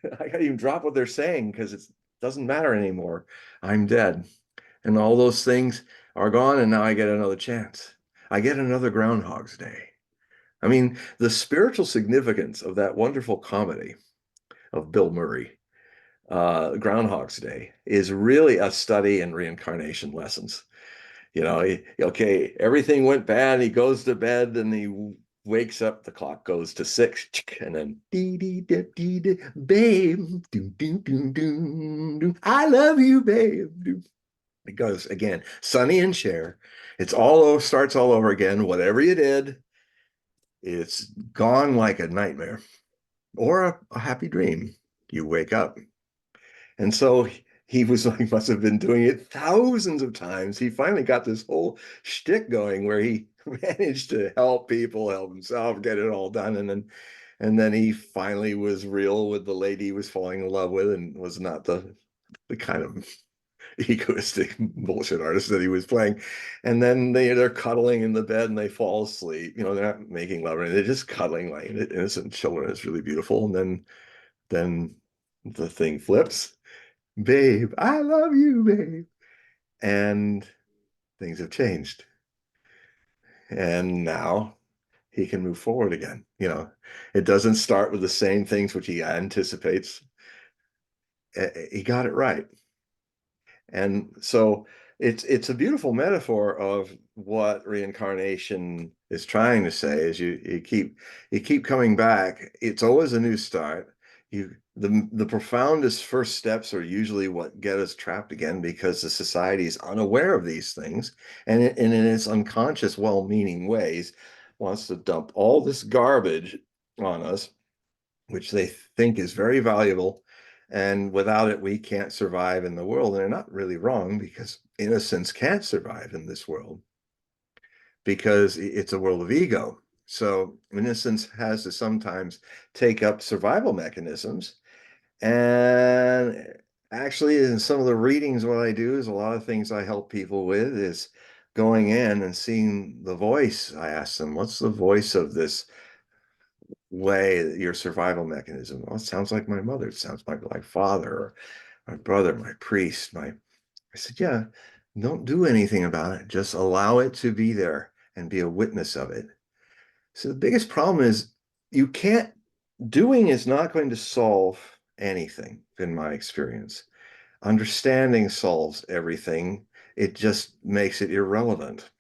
Speaker 2: I got to even drop what they're saying because it doesn't matter anymore. I'm dead. And all those things are gone, and now I get another chance. I get another Groundhog's Day. I mean, the spiritual significance of that wonderful comedy of Bill Murray, Groundhog's Day, is really a study in reincarnation lessons. Okay, everything went bad. He goes to bed and he wakes up. The clock goes to 6, and then dee dee dee dee dee, babe, do do do do, I love you, babe. It goes again, Sonny and Cher. Starts all over again. Whatever you did, it's gone like a nightmare or a happy dream. You wake up. And so he was like, must have been doing it thousands of times. He finally got this whole shtick going where he managed to help people, help himself, get it all done. And then he finally was real with the lady he was falling in love with and was not the kind of egoistic bullshit artist that he was playing. And then they're cuddling in the bed and they fall asleep. They're not making love, they're just cuddling like innocent children. It's really beautiful. And then the thing flips. Babe, I love you, babe. And things have changed. And now he can move forward again. It doesn't start with the same things which he anticipates. He got it right. And so it's a beautiful metaphor of what reincarnation is trying to say is you keep coming back. It's always a new start. The profoundest first steps are usually what get us trapped again because the society is unaware of these things and in its unconscious, well-meaning ways wants to dump all this garbage on us, which they think is very valuable. And without it, we can't survive in the world. And they're not really wrong because innocence can't survive in this world because it's a world of ego. So innocence has to sometimes take up survival mechanisms. And actually, in some of the readings, what I do is a lot of things I help people with is going in and seeing the voice. I ask them, what's the voice of this way, your survival mechanism? Well, it sounds like my mother. It sounds like my father or my brother, my priest. I said, yeah, don't do anything about it. Just allow it to be there and be a witness of it. So the biggest problem is you can't, doing is not going to solve anything in my experience. Understanding solves everything. It just makes it irrelevant.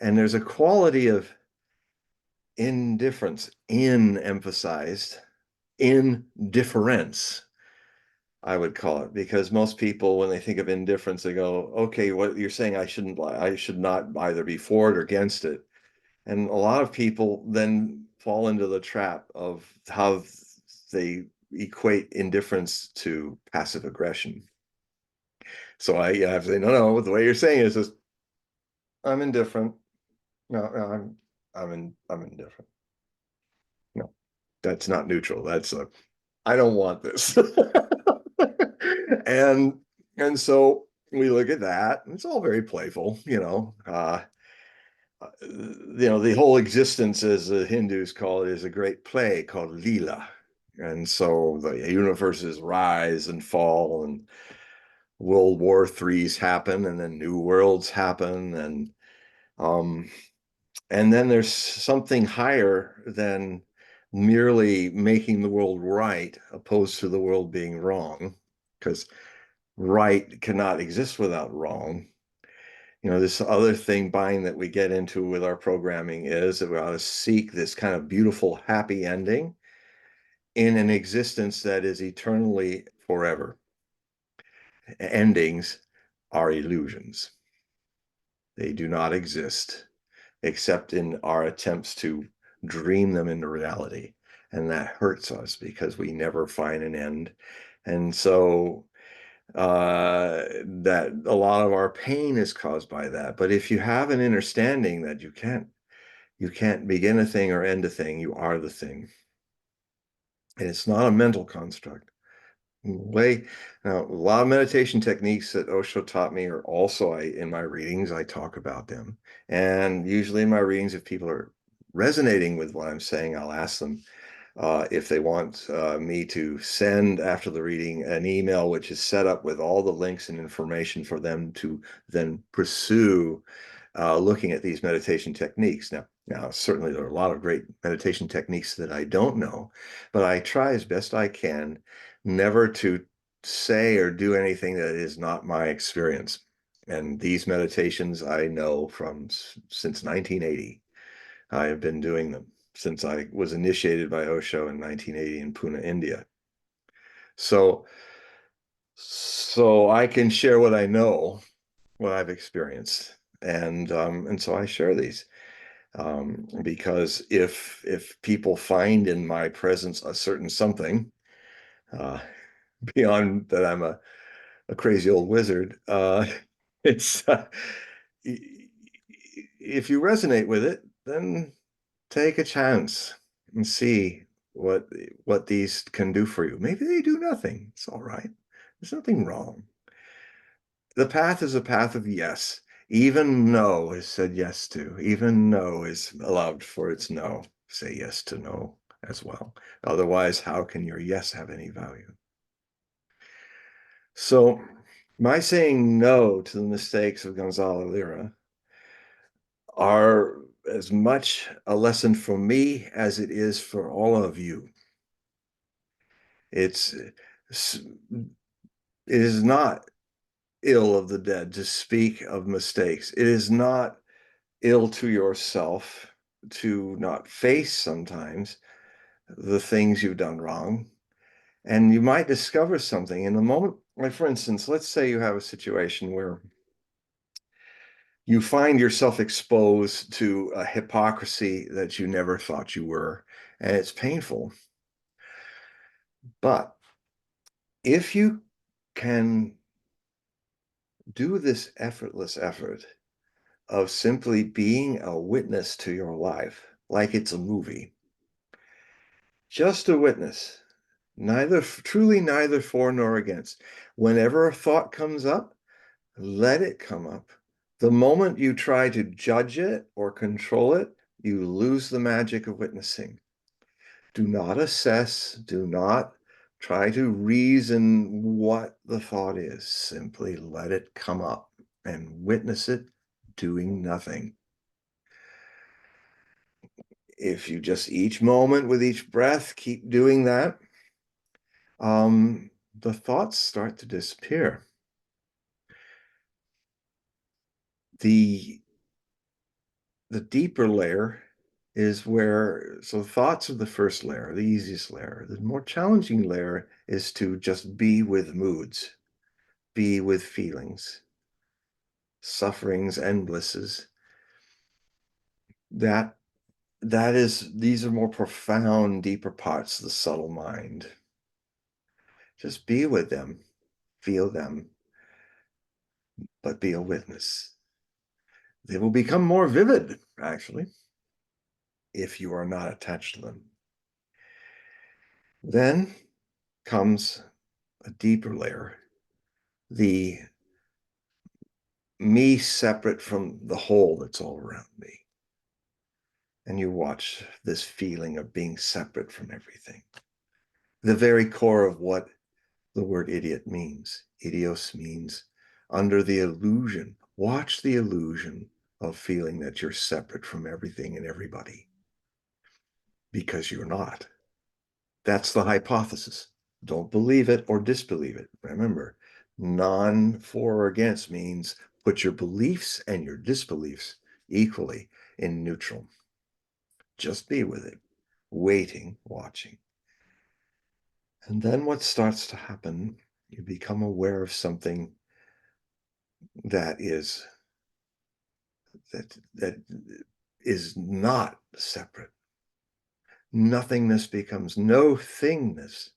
Speaker 2: And there's a quality of indifference, in emphasized, indifference, I would call it, because most people, when they think of indifference, they go, okay, what you're saying, I should not either be for it or against it. And a lot of people then fall into the trap of how they equate indifference to passive aggression. So I have to say, no, the way you're saying it is just, I'm indifferent. No, I'm indifferent. No, that's not neutral. That's I don't want this. and and so we look at that. And it's all very playful. The whole existence, as the Hindus call it, is a great play called Leela. And so the universes rise and fall, and World War III's happen, and then new worlds happen, um, and then there's something higher than merely making the world right, opposed to the world being wrong, because right cannot exist without wrong. This other thing, Bind, that we get into with our programming is that we ought to seek this kind of beautiful, happy ending in an existence that is eternally forever. Endings are illusions. They do not exist except in our attempts to dream them into reality. And that hurts us because we never find an end. And so that a lot of our pain is caused by that. But if you have an understanding that you can't begin a thing or end a thing, you are the thing. And it's not a mental construct. Now, a lot of meditation techniques that Osho taught me are also in my readings, I talk about them. And usually in my readings, if people are resonating with what I'm saying, I'll ask them if they want me to send after the reading an email which is set up with all the links and information for them to then pursue looking at these meditation techniques. Now, certainly there are a lot of great meditation techniques that I don't know, but I try as best I can never to say or do anything that is not my experience. And these meditations I know from since 1980. I have been doing them since I was initiated by Osho in 1980 in Pune, India. So I can share what I know, what I've experienced, and so I share these because if people find in my presence a certain something, uh, beyond that I'm a crazy old wizard. It's if you resonate with it, then take a chance and see what these can do for you. Maybe they do nothing. It's all right. There's nothing wrong. The path is a path of yes. Even no is said yes to. Even no is allowed for its no. Say yes to no as well. Otherwise, how can your yes have any value? So my saying no to the mistakes of Gonzalo Lra are as much a lesson for me as it is for all of you. It is not ill of the dead to speak of mistakes. It is not ill to yourself to not face sometimes the things you've done wrong. And you might discover something in the moment. Like, for instance, let's say you have a situation where you find yourself exposed to a hypocrisy that you never thought you were, and it's painful. But if you can do this effortless effort of simply being a witness to your life, like it's a movie, just a witness, truly neither for nor against. Whenever a thought comes up, let it come up. The moment you try to judge it or control it, you lose the magic of witnessing. Do not assess, do not try to reason what the thought is. Simply let it come up and witness it doing nothing. If you just each moment with each breath keep doing that, the thoughts start to disappear. The deeper layer is where, so thoughts are the first layer, the easiest layer. The more challenging layer is to just be with moods, be with feelings, sufferings and blisses. These are more profound, deeper parts of the subtle mind. Just be with them, feel them, but be a witness. They will become more vivid, actually, if you are not attached to them. Then comes a deeper layer, the me separate from the whole that's all around me. And you watch this feeling of being separate from everything. The very core of what the word idiot means. Idios means under the illusion. Watch the illusion of feeling that you're separate from everything and everybody. Because you're not. That's the hypothesis. Don't believe it or disbelieve it. Remember, non for or against means put your beliefs and your disbeliefs equally in neutral. Just be with it, waiting, watching. And then what starts to happen, you become aware of something that is not separate. Nothingness becomes no thingness.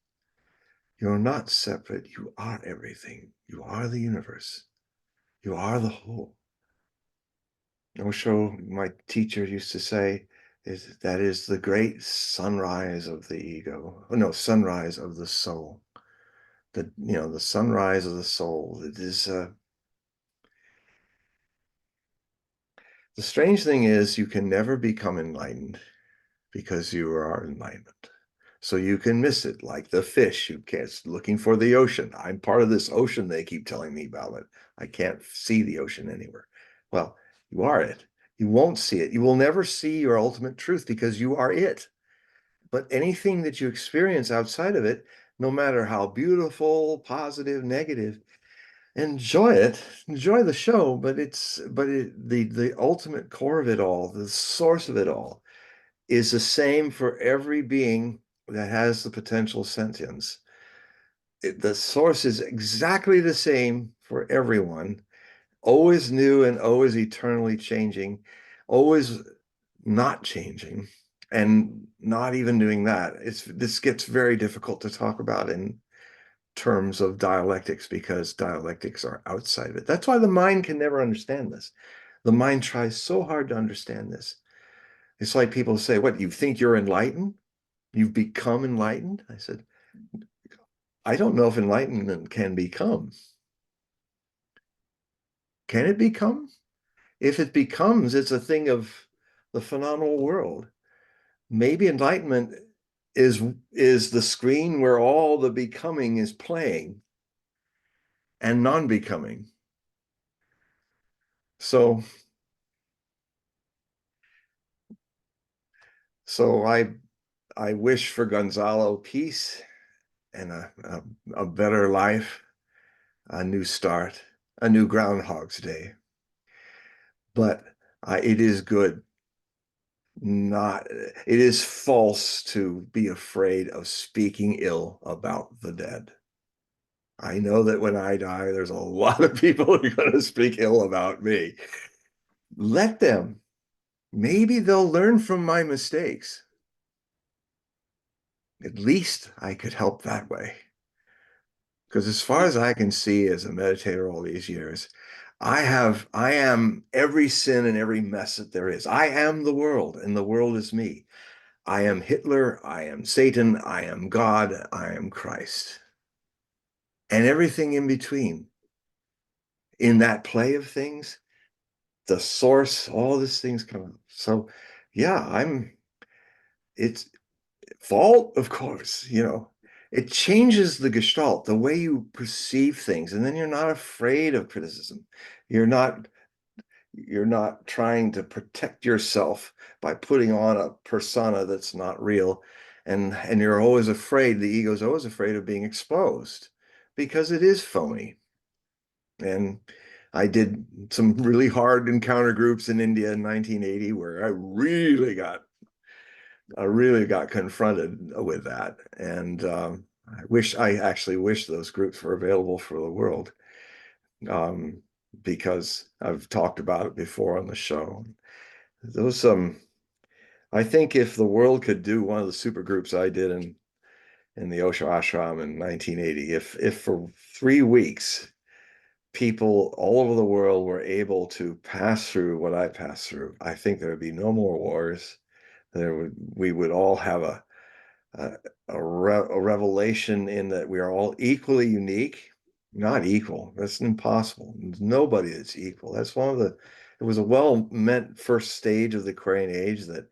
Speaker 2: You're not separate. You are everything. You are the universe. You are the whole. Osho, my teacher, used to say, that is the great sunrise of the ego. Oh, no, sunrise of the soul. The sunrise of the soul. It is the strange thing is you can never become enlightened because you are enlightenment. So you can miss it, like the fish who gets looking for the ocean. I'm part of this ocean they keep telling me about it. I can't see the ocean anywhere. Well, you are it. You won't see it. You will never see your ultimate truth because you are it. But anything that you experience outside of it, no matter how beautiful, positive, negative, enjoy it, enjoy the show, but the ultimate core of it all, the source of it all, is the same for every being that has the potential sentience. The source is exactly the same for everyone, always new and always eternally changing, always not changing, and not even doing that. This gets very difficult to talk about in terms of dialectics because dialectics are outside of it. That's why the mind can never understand this. The mind tries so hard to understand this. It's like people say, what, you think you're enlightened? You've become enlightened? I said, I don't know if enlightenment can become. Can it become? If it becomes, it's a thing of the phenomenal world. Maybe enlightenment is the screen where all the becoming is playing and non-becoming. So I wish for Gonzalo peace and a better life, a new start, a new Groundhog's Day. But it is good not, it is false to be afraid of speaking ill about the dead. I know that when I die, there's a lot of people who are going to speak ill about me. Let them. Maybe they'll learn from my mistakes. At least I could help that way. Because as far as I can see as a meditator all these years, I am every sin and every mess that there is. I am the world, and the world is me. I am Hitler, I am Satan, I am God, I am Christ. And everything in between. In that play of things, the source, all these things come up. So yeah, it's fault, of course, it changes the gestalt, the way you perceive things, and then you're not afraid of criticism. You're not trying to protect yourself by putting on a persona that's not real, and you're always afraid, the ego's always afraid of being exposed because it is phony. And I did some really hard encounter groups in India in 1980 where I really got confronted with that. And I actually wish those groups were available for the world, because I've talked about it before on the show. Those I think if the world could do one of the super groups I did in the Osho ashram in 1980, if for 3 weeks people all over the world were able to pass through what I passed through, I think there would be no more wars. We would all have a, a revelation in that we are all equally unique, not equal. That's impossible. There's nobody that's equal. That's it was a well-meant first stage of the Aquarian Age that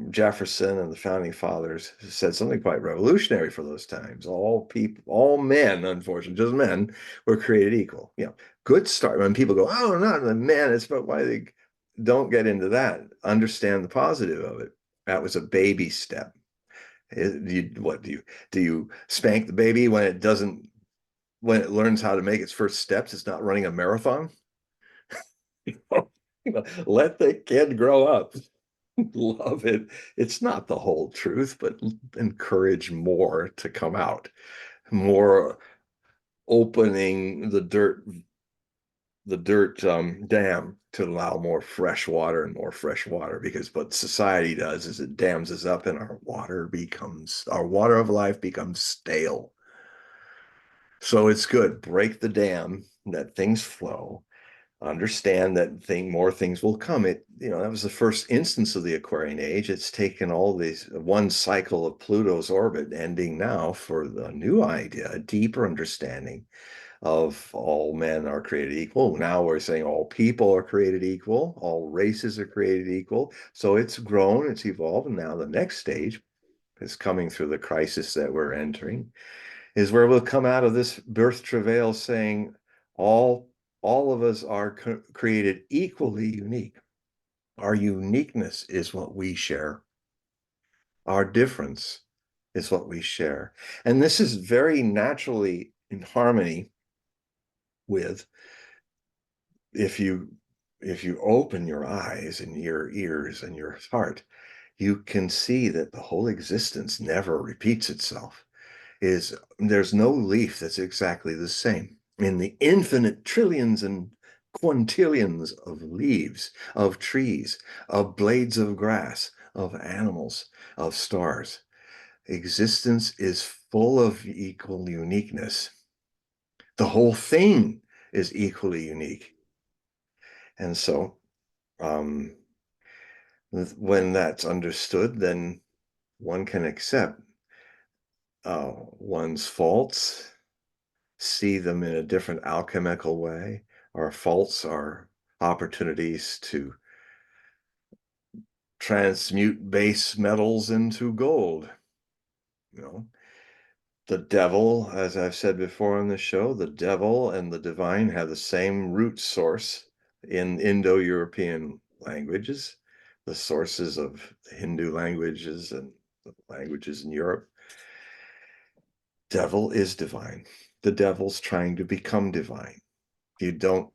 Speaker 2: Jefferson and the founding fathers said something quite revolutionary for those times. All people, all men, unfortunately, just men, were created equal. Good start. When people go, oh, not the men, it's about why they don't get into that. Understand the positive of it. That was a baby step. What do you spank the baby when when it learns how to make its first steps? It's not running a marathon. Let the kid grow up. Love it. It's not the whole truth, but encourage more to come out, more opening the dirt dam to allow more fresh water and more fresh water, because what society does is it dams us up and our water of life becomes stale. So it's good. Break the dam, let things flow. Understand that more things will come. That was the first instance of the Aquarian Age. It's taken all these one cycle of Pluto's orbit ending now for the new idea, a deeper understanding of all men are created equal. Now we're saying all people are created equal, all races are created equal. So it's grown, it's evolved, and now the next stage is coming through the crisis that we're entering, is where we'll come out of this birth travail saying all of us are created equally unique. Our uniqueness is what we share. Our difference is what we share. And this is very naturally in harmony with, if you open your eyes and your ears and your heart, you can see that the whole existence never repeats itself. There's no leaf that's exactly the same. In the infinite trillions and quintillions of leaves, of trees, of blades of grass, of animals, of stars, existence is full of equal uniqueness. The whole thing is equally unique. And so when that's understood, then one can accept one's faults, see them in a different alchemical way. Our faults are opportunities to transmute base metals into gold. You know, the devil, as I've said before on the show, the devil and the divine have the same root source in Indo-European languages, the sources of the Hindu languages and the languages in Europe. Devil is divine. The devil's trying to become divine. You don't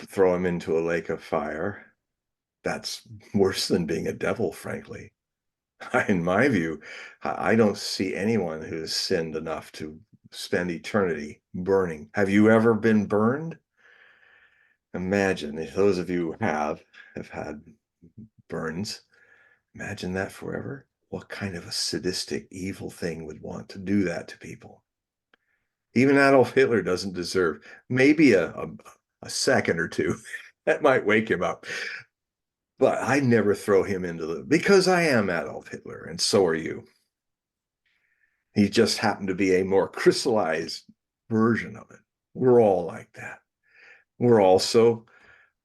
Speaker 2: throw him into a lake of fire. That's worse than being a devil, frankly. In my view, I don't see anyone who's sinned enough to spend eternity burning. Have you ever been burned? Imagine if those of you who have had burns, imagine that forever. What kind of a sadistic, evil thing would want to do that to people? Even Adolf Hitler doesn't deserve maybe a second or two. That might wake him up. But I never throw him into because I am Adolf Hitler, and so are you. He just happened to be a more crystallized version of it. We're all like that. We're also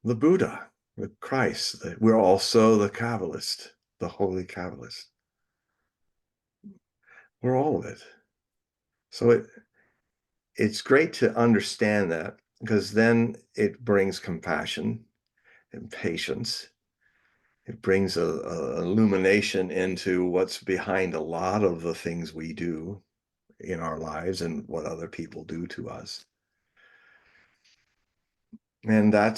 Speaker 2: the Buddha, the Christ. We're also the Kabbalist, the holy Kabbalist. We're all of it. So it's great to understand that, because then it brings compassion and patience. It brings a illumination into what's behind a lot of the things we do in our lives and what other people do to us. And I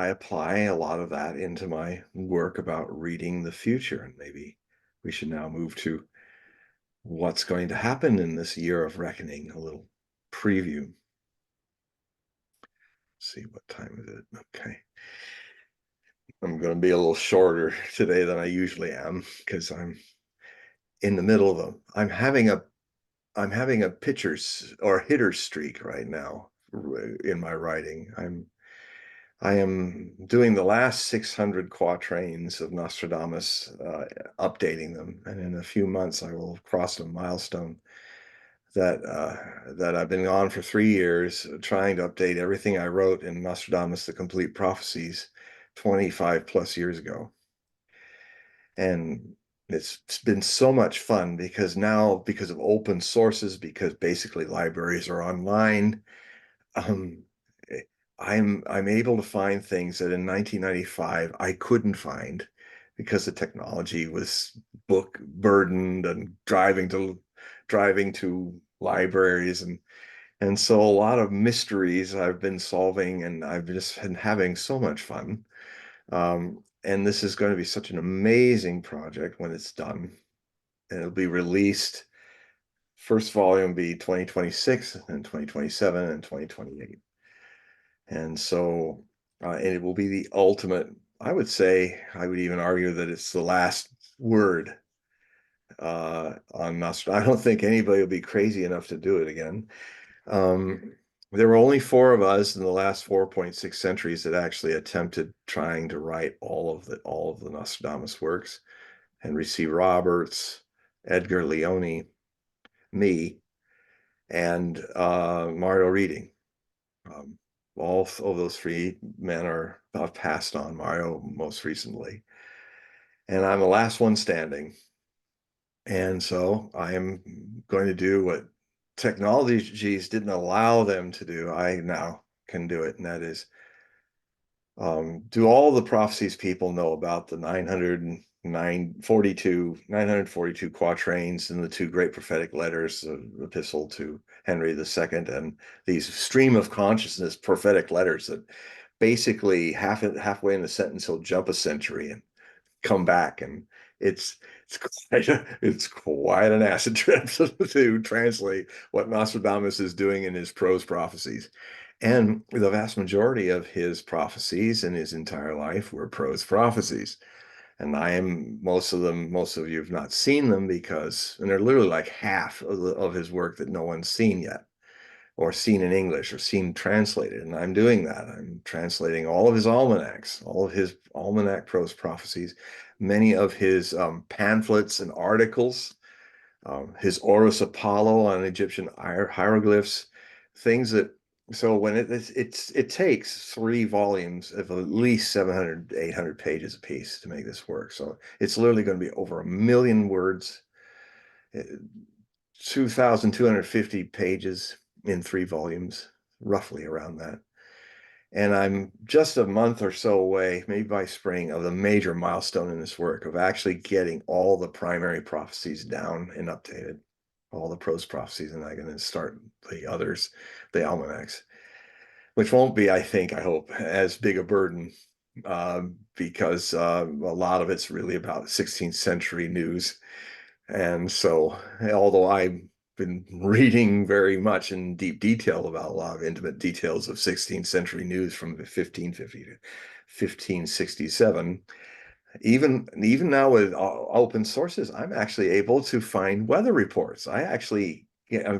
Speaker 2: apply a lot of that into my work about reading the future. And maybe we should now move to what's going to happen in this year of reckoning, a little preview. Let's see, what time is it? Okay. I'm going to be a little shorter today than I usually am, because I'm in the middle of I'm having a pitcher's or hitter's streak right now in my writing. I am doing the last 600 quatrains of Nostradamus, updating them, and in a few months I will have crossed a milestone that I've been on for 3 years, trying to update everything I wrote in Nostradamus, the Complete Prophecies, 25 plus years ago. And it's been so much fun, because now, because of open sources, because basically libraries are online, I'm able to find things that in 1995 I couldn't find, because the technology was book burdened and driving to libraries, and so a lot of mysteries I've been solving, and I've just been having so much fun. And this is going to be such an amazing project when it's done, and it'll be released. First volume be 2026, and 2027, and 2028. And so, and it will be the ultimate, I would even argue that it's the last word on Nostradamus. I don't think anybody will be crazy enough to do it again. There were only 4 of us in the last 4.6 centuries that actually attempted trying to write all of the Nostradamus works: Henry C. Roberts, Edgar Leone, me, and Mario Reading. All of those 3 men have passed on, Mario most recently. And I'm the last one standing. And so I am going to do what technologies didn't allow them to do. I now can do it, and that is do all the prophecies people know about, the 942 quatrains and the 2 great prophetic letters, the epistle to Henry II, and these stream of consciousness prophetic letters that basically halfway in the sentence he'll jump a century and come back, and it's quite an acid trip to translate what Nostradamus is doing in his prose prophecies. And the vast majority of his prophecies in his entire life were prose prophecies. And most of you have not seen them and they're literally like half of his work that no one's seen yet, or seen in English, or seen translated. And I'm doing that. I'm translating all of his almanacs, all of his almanac prose prophecies, many of his pamphlets and articles, his Horus Apollo on Egyptian hieroglyphs, things that, so when it takes 3 volumes of at least 700, 800 pages a piece to make this work. So it's literally going to be over 1,000,000 words, 2,250 pages in 3 volumes, roughly around that. And I'm just a month or so away, maybe by spring, of the major milestone in this work of actually getting all the primary prophecies down and updated, all the prose prophecies, and I'm going to start the others, the almanacs, which won't be, I hope, as big a burden, because a lot of it's really about 16th century news. And so, although I've been reading very much in deep detail about a lot of intimate details of 16th century news from 1550 to 1567, even now with open sources, I'm actually able to find weather reports. I'm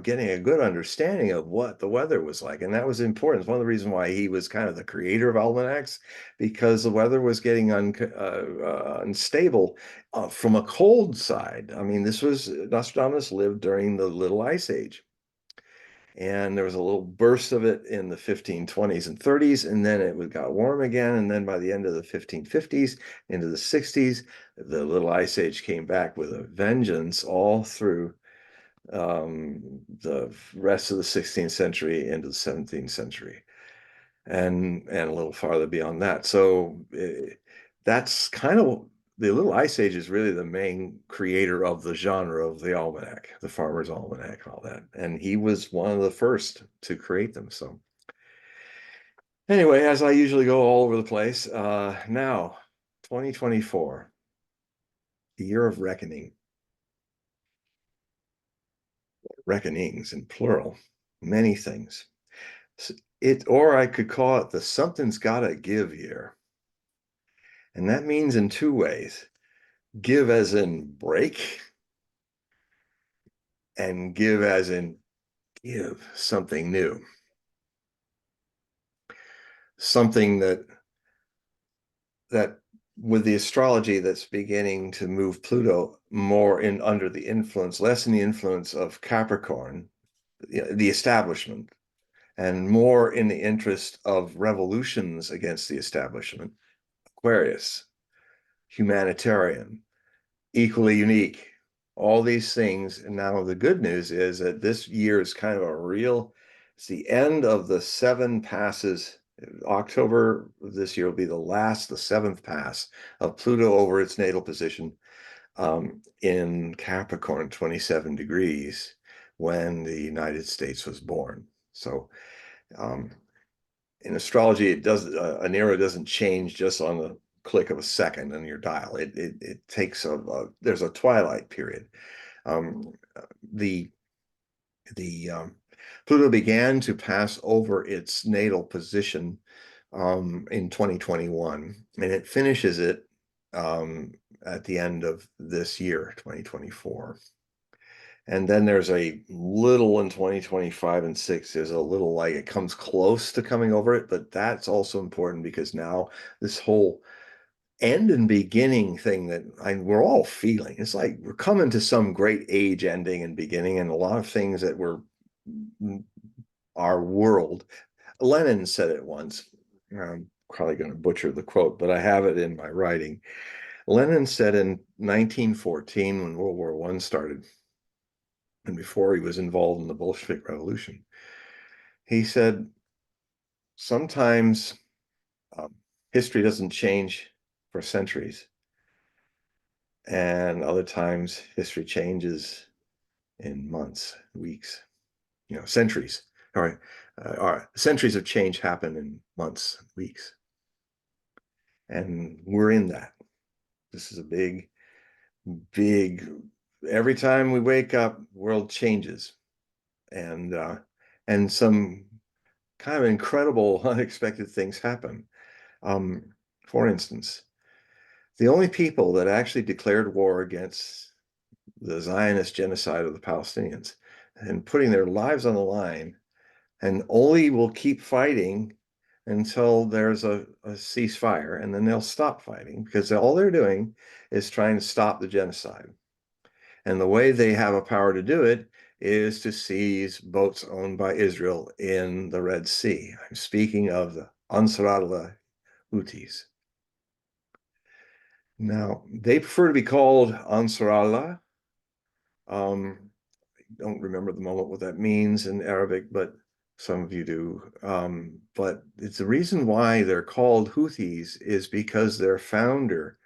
Speaker 2: getting a good understanding of what the weather was like, and that was important. It's one of the reasons why he was kind of the creator of almanacs, because the weather was getting unstable from a cold side. I mean, Nostradamus lived during the Little Ice Age. And there was a little burst of it in the 1520s and 30s, and then it got warm again. And then by the end of the 1550s into the 60s, the Little Ice Age came back with a vengeance all through the rest of the 16th century into the 17th century, and a little farther beyond that. So that's kind of the Little Ice Age is really the main creator of the genre of the almanac, the farmer's almanac, and all that. And he was one of the first to create them. So anyway, as I usually go all over the place, now 2024, the year of reckoning, reckonings in plural, many things. Or I could call it the something's gotta give year. And that means in 2 ways. Give as in break, and give as in give something new. Something that with the astrology that's beginning to move Pluto more in under the influence, less in the influence of Capricorn, the establishment, and more in the interest of revolutions against the establishment, Aquarius, humanitarian, equally unique, all these things. And now the good news is that this year is kind of it's the end of the 7 passes. October of this year will be the 7th pass of Pluto over its natal position in Capricorn, 27 degrees, when the United States was born. So in astrology, an era doesn't change just on the click of a second on your dial. It takes there's a twilight period. Um, the Pluto began to pass over its natal position in 2021, and it finishes it at the end of this year, 2024. And then there's a little in 2025 and 6, there's a little like it comes close to coming over it, but that's also important because now this whole end and beginning thing that we're all feeling, it's like we're coming to some great age ending and beginning, and a lot of things that were our world. Lenin said it once. I'm probably going to butcher the quote, but I have it in my writing. Lenin said in 1914, when World War I started, and before he was involved in the Bolshevik Revolution, he said, sometimes history doesn't change for centuries, and other times history changes in months, weeks, centuries. All right, centuries of change happen in months, weeks, and we're in that. This is a big, big. Every time we wake up, world changes, and some kind of incredible, unexpected things happen. For instance, The only people that actually declared war against the Zionist genocide of the Palestinians and putting their lives on the line, and only will keep fighting until there's a ceasefire, and then they'll stop fighting because all they're doing is trying to stop the genocide. And the way they have a power to do it is to seize boats owned by Israel in the Red Sea. I'm speaking of the Ansarallah Houthis. Now, they prefer to be called Ansarallah. Don't remember the moment what that means in Arabic, but some of you do. But it's the reason why they're called Houthis is because their founder,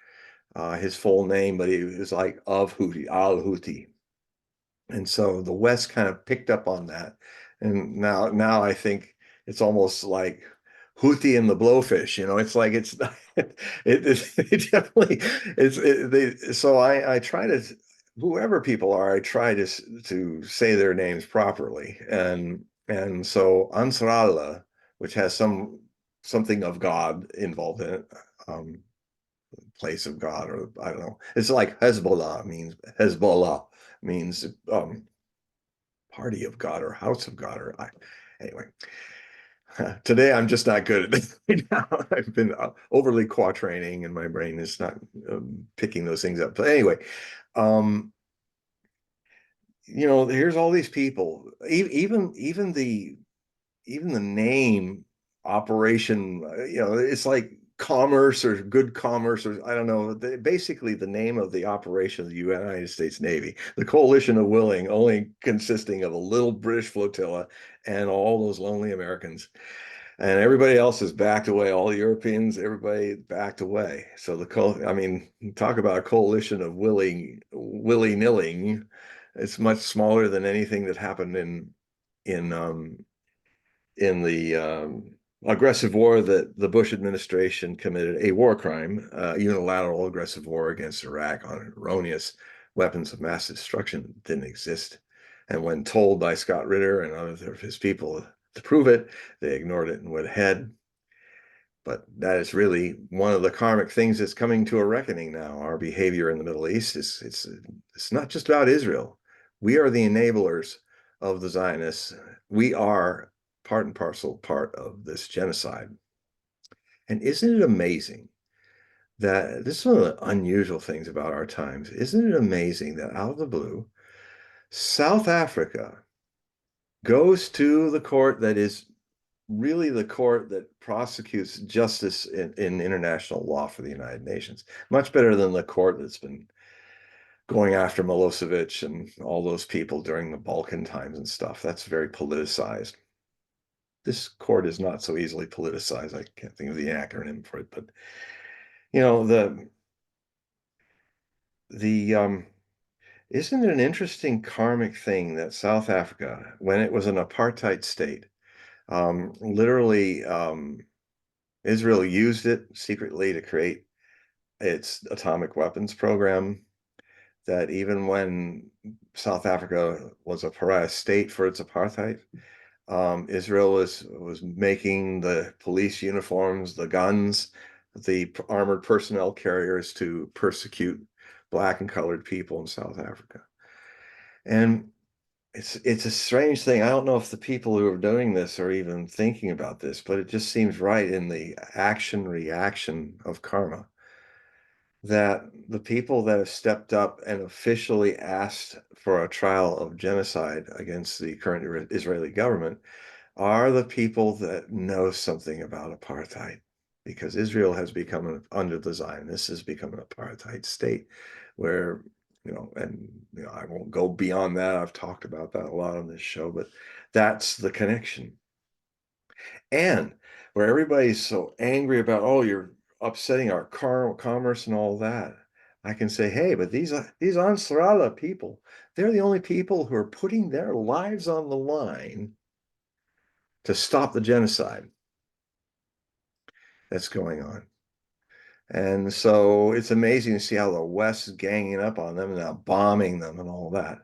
Speaker 2: his full name, but he was like of Houthi, al-Houthi. And so the West kind of picked up on that. And now I think it's almost like Houthi and the Blowfish, it's like it's it definitely so I try to, whoever people are, I try to say their names properly. And so Ansarallah, which has something of God involved in it, place of God, or I don't know. It's like Hezbollah means party of God or house of God, or anyway. Today I'm just not good at this. I've been overly quatraining, and my brain is not picking those things up. But anyway, um, here's all these people. Even the name Operation, it's like commerce or good commerce, or I don't know. Basically, the name of the operation of the United States Navy, the Coalition of Willing, only consisting of a little British flotilla and all those lonely Americans. And everybody else is backed away. All the Europeans, everybody backed away. So talk about a coalition of willy-nilly. It's much smaller than anything that happened in the aggressive war that the Bush administration committed, a war crime, unilateral aggressive war against Iraq on erroneous weapons of mass destruction didn't exist. And when told by Scott Ritter and other of his people to prove it, they ignored it and went ahead. But that is really one of the karmic things that's coming to a reckoning now. Our behavior in the Middle East it's not just about Israel. We are the enablers of the Zionists. We are part and parcel part of this genocide. And isn't it amazing that this is one of the unusual things about our times? Isn't it amazing that out of the blue, South Africa goes to the court that is really the court that prosecutes justice in international law for the United Nations, much better than the court that's been going after Milosevic and all those people during the Balkan times and stuff. That's very politicized. This court is not so easily politicized. I can't think of the acronym for it, but the isn't it an interesting karmic thing that South Africa, when it was an apartheid state, literally Israel used it secretly to create its atomic weapons program, that even when South Africa was a pariah state for its apartheid, Israel was making the police uniforms, the guns, the armored personnel carriers to persecute Black and colored people in South Africa. And it's a strange thing. I don't know if the people who are doing this are even thinking about this, but it just seems right in the action reaction of karma that the people that have stepped up and officially asked for a trial of genocide against the current Israeli government are the people that know something about apartheid, because Israel has become, under the Zionists, has become an apartheid state where, I won't go beyond that. I've talked about that a lot on this show, but that's the connection. And where everybody's so angry about, oh, you're upsetting our commerce and all that, I can say, hey, but these Ansarallah people, they're the only people who are putting their lives on the line to stop the genocide that's going on. And so it's amazing to see how the West is ganging up on them and now bombing them and all that.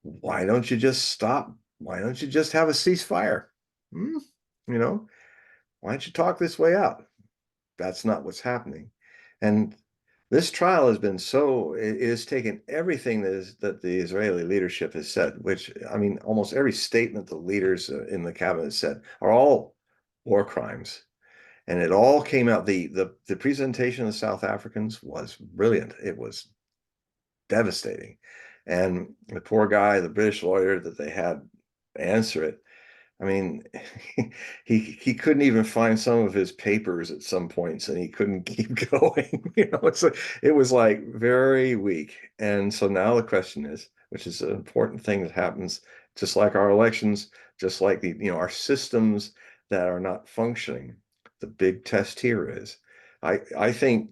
Speaker 2: Why don't you just stop? Why don't you just have a ceasefire? Hmm? Why don't you talk this way out? That's not what's happening. And This trial has been so, it has taken everything that the Israeli leadership has said, which, I mean, almost every statement the leaders in the cabinet said are all war crimes. And it all came out. The presentation of the South Africans was brilliant. It was devastating. And the poor guy, the British lawyer that they had answer it, I mean, he couldn't even find some of his papers at some points, and he couldn't keep going. It was like very weak. And so now the question is, which is an important thing that happens, just like our elections, just like our systems that are not functioning. The big test here is, I think,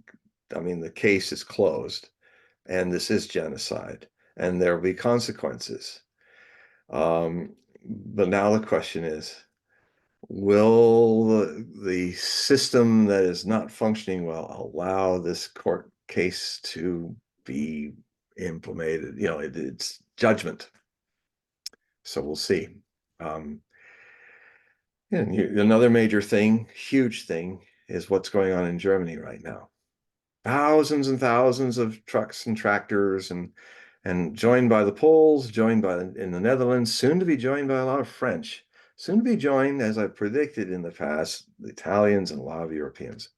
Speaker 2: I mean, the case is closed, and this is genocide, and there will be consequences. But now the question is, will the system that is not functioning well allow this court case to be implemented? It's judgment. So we'll see. And another major thing, huge thing, is what's going on in Germany right now. Thousands and thousands of trucks and tractors, and joined by the Poles, joined by in the Netherlands, soon to be joined by a lot of French, soon to be joined, as I predicted in the past, the Italians and a lot of Europeans.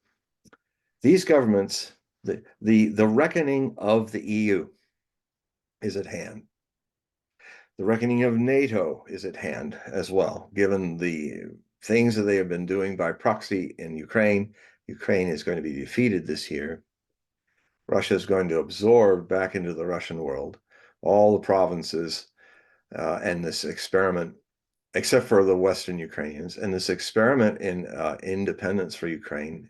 Speaker 2: These governments, the reckoning of the EU is at hand. The reckoning of NATO is at hand as well, given the things that they have been doing by proxy in Ukraine. Ukraine is going to be defeated this year. Russia is going to absorb back into the Russian world all the provinces, and this experiment, except for the Western Ukrainians, and this experiment in independence for Ukraine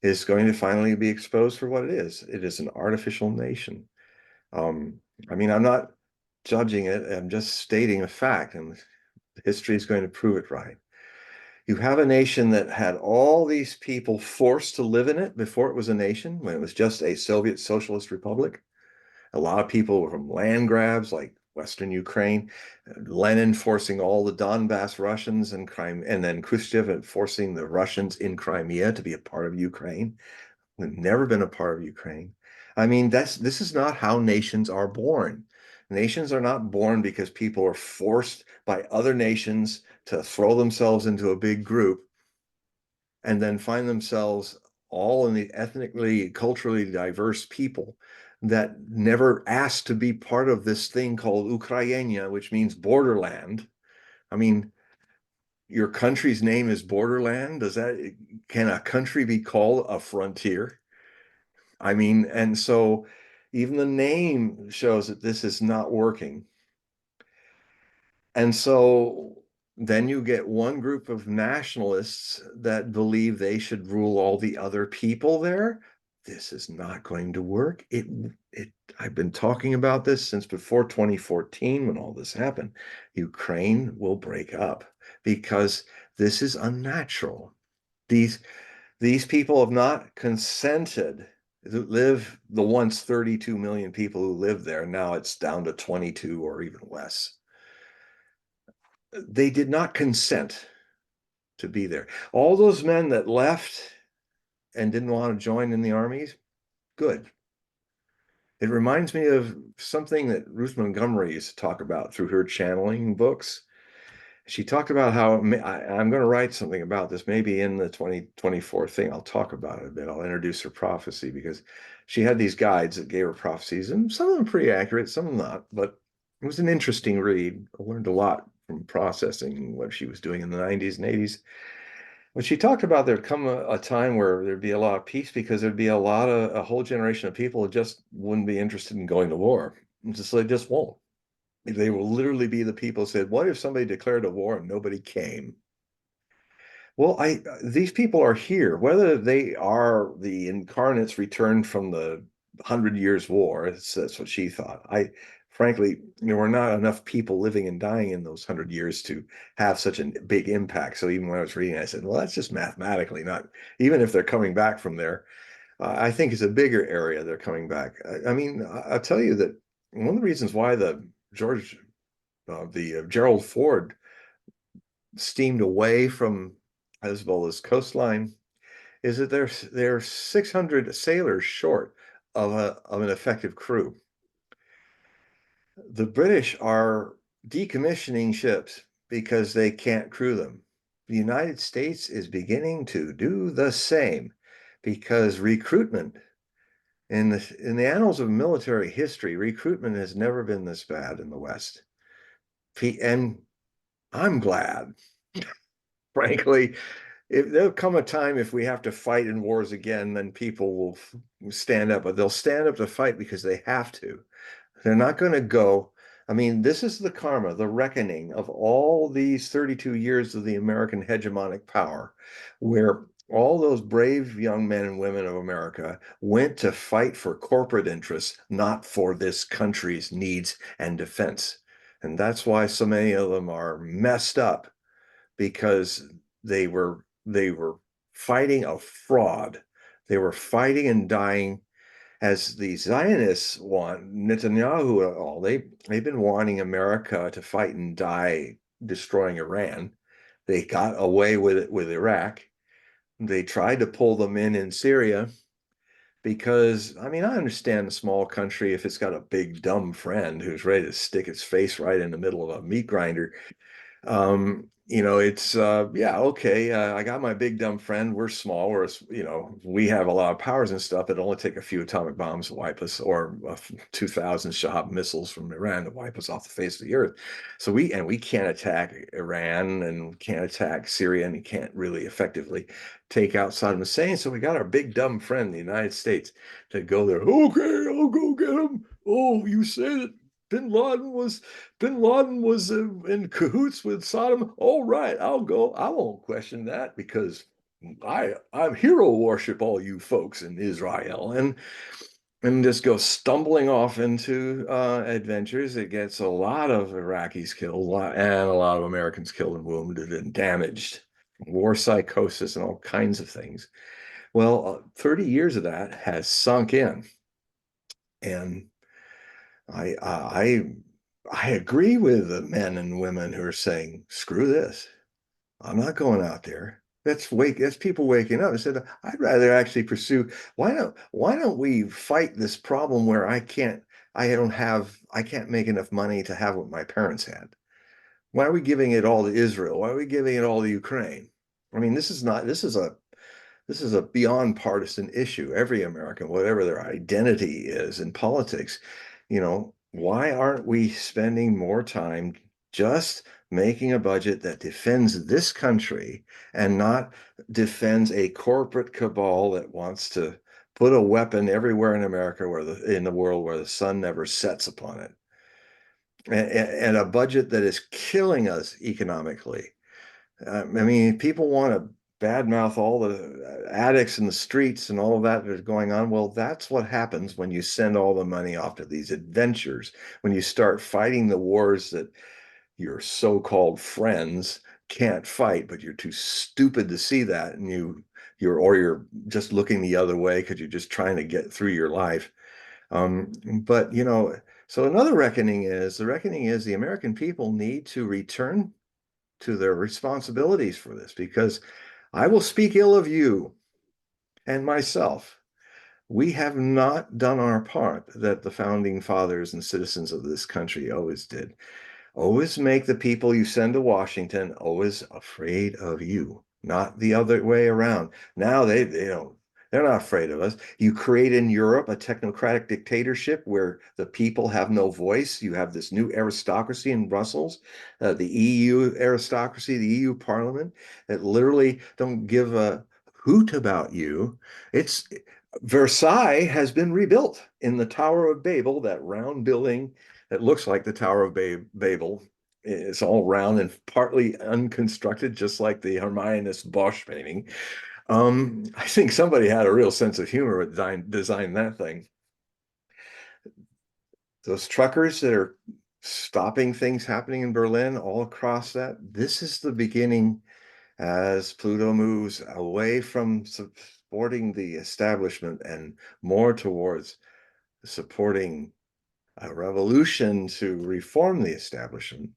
Speaker 2: is going to finally be exposed for what it is. It is an artificial nation. I mean, I'm not judging it. I'm just stating a fact, and history is going to prove it right. You have a nation that had all these people forced to live in it before it was a nation, when it was just a Soviet Socialist Republic. A lot of people were from land grabs like Western Ukraine, Lenin forcing all the Donbass Russians and Crimea, and then Khrushchev forcing the Russians in Crimea to be a part of Ukraine. We've never been a part of Ukraine. I mean, this is not how nations are born. Nations are not born because people are forced by other nations to throw themselves into a big group and then find themselves all in the ethnically, culturally diverse people that never asked to be part of this thing called Ukraina, which means borderland. I mean, your country's name is borderland. Can a country be called a frontier? I mean, and so even the name shows that this is not working. And so then you get one group of nationalists that believe they should rule all the other people there. This is not going to work. I've been talking about this since before 2014 when all this happened. Ukraine will break up because this is unnatural. These people have not consented to live, the once 32 million people who lived there. Now it's down to 22 or even less. They did not consent to be there. All those men that left and didn't want to join in the armies, good. It reminds me of something that Ruth Montgomery used to talk about through her channeling books. She talked about how I'm going to write something about this, maybe in the 2024 thing. I'll talk about it a bit. I'll introduce her prophecy, because she had these guides that gave her prophecies, and some of them pretty accurate, some of them not. But it was an interesting read. I learned a lot from processing what she was doing in the 90s and 80s. But she talked about there'd come a time where there'd be a lot of peace, because there'd be a whole generation of people who just wouldn't be interested in going to war. They just won't. They will literally be the people who said, what if somebody declared a war and nobody came? Well, these people are here, whether they are the incarnates returned from the 100 Years' War. That's what she thought. Frankly, there were not enough people living and dying in those 100 years to have such a big impact. So even when I was reading, I said, well, that's just mathematically not, even if they're coming back from there, I think it's a bigger area they're coming back. I mean, I'll tell you that one of the reasons why the Gerald Ford steamed away from Hezbollah's coastline is that they're 600 sailors short of an effective crew. The British are decommissioning ships because they can't crew them. The United States is beginning to do the same because recruitment in the annals of military history, recruitment has never been this bad in the West. And I'm glad, frankly. If there'll come a time if we have to fight in wars again, then people will stand up, but they'll stand up to fight because they have to. They're not going to go. I mean, this is the karma, the reckoning of all these 32 years of the American hegemonic power, where all those brave young men and women of America went to fight for corporate interests, not for this country's needs and defense. And that's why so many of them are messed up, because they were fighting a fraud. They were fighting and dying as the Zionists want, Netanyahu and all, they've been wanting America to fight and die destroying Iran. They got away with it with Iraq. They tried to pull them in Syria because, I mean, I understand a small country, if it's got a big dumb friend who's ready to stick its face right in the middle of a meat grinder, it's yeah, okay. I got my big dumb friend. We're small. We have a lot of powers and stuff. It'd only take a few atomic bombs to wipe us, or 2,000 Shahab missiles from Iran to wipe us off the face of the earth. So we can't attack Iran, and can't attack Syria, and you can't really effectively take out Saddam Hussein. So we got our big dumb friend, the United States, to go there. Okay, I'll go get him. Oh, you say that Bin Laden was in cahoots with Saddam. All right, I'll go. I won't question that because I'm hero worship all you folks in Israel, and just go stumbling off into adventures. It gets a lot of Iraqis killed and a lot of Americans killed and wounded and damaged, war psychosis and all kinds of things. Well, 30 years of that has sunk in, and I I agree with the men and women who are saying, screw this. I'm not going out there. That's people waking up. I said, I'd rather actually pursue. Why don't we fight this problem where I can't make enough money to have what my parents had? Why are we giving it all to Israel? Why are we giving it all to Ukraine? I mean, this is a beyond partisan issue. Every American, whatever their identity is in politics, why aren't we spending more time just making a budget that defends this country and not defends a corporate cabal that wants to put a weapon everywhere in America, in the world where the sun never sets upon it, and a budget that is killing us economically. I mean, people want to badmouth all the addicts in the streets and all of that is going on. Well, that's what happens when you send all the money off to these adventures, when you start fighting the wars that your so-called friends can't fight, but you're too stupid to see that, and you're just looking the other way because you're just trying to get through your life. But so another reckoning is the American people need to return to their responsibilities for this, because I will speak ill of you and myself. We have not done our part that the founding fathers and citizens of this country always did. Always make the people you send to Washington always afraid of you, not the other way around. Now they don't, they're not afraid of us. You create in Europe a technocratic dictatorship where the people have no voice. You have this new aristocracy in Brussels, the EU aristocracy, the EU Parliament, that literally don't give a hoot about you. It's Versailles has been rebuilt in the Tower of Babel, that round building that looks like the Tower of Babel. It's all round and partly unconstructed, just like the Hermanus Bosch painting. I think somebody had a real sense of humor with design that thing. Those truckers that are stopping things happening in Berlin all across that, this is the beginning as Pluto moves away from supporting the establishment and more towards supporting a revolution to reform the establishment,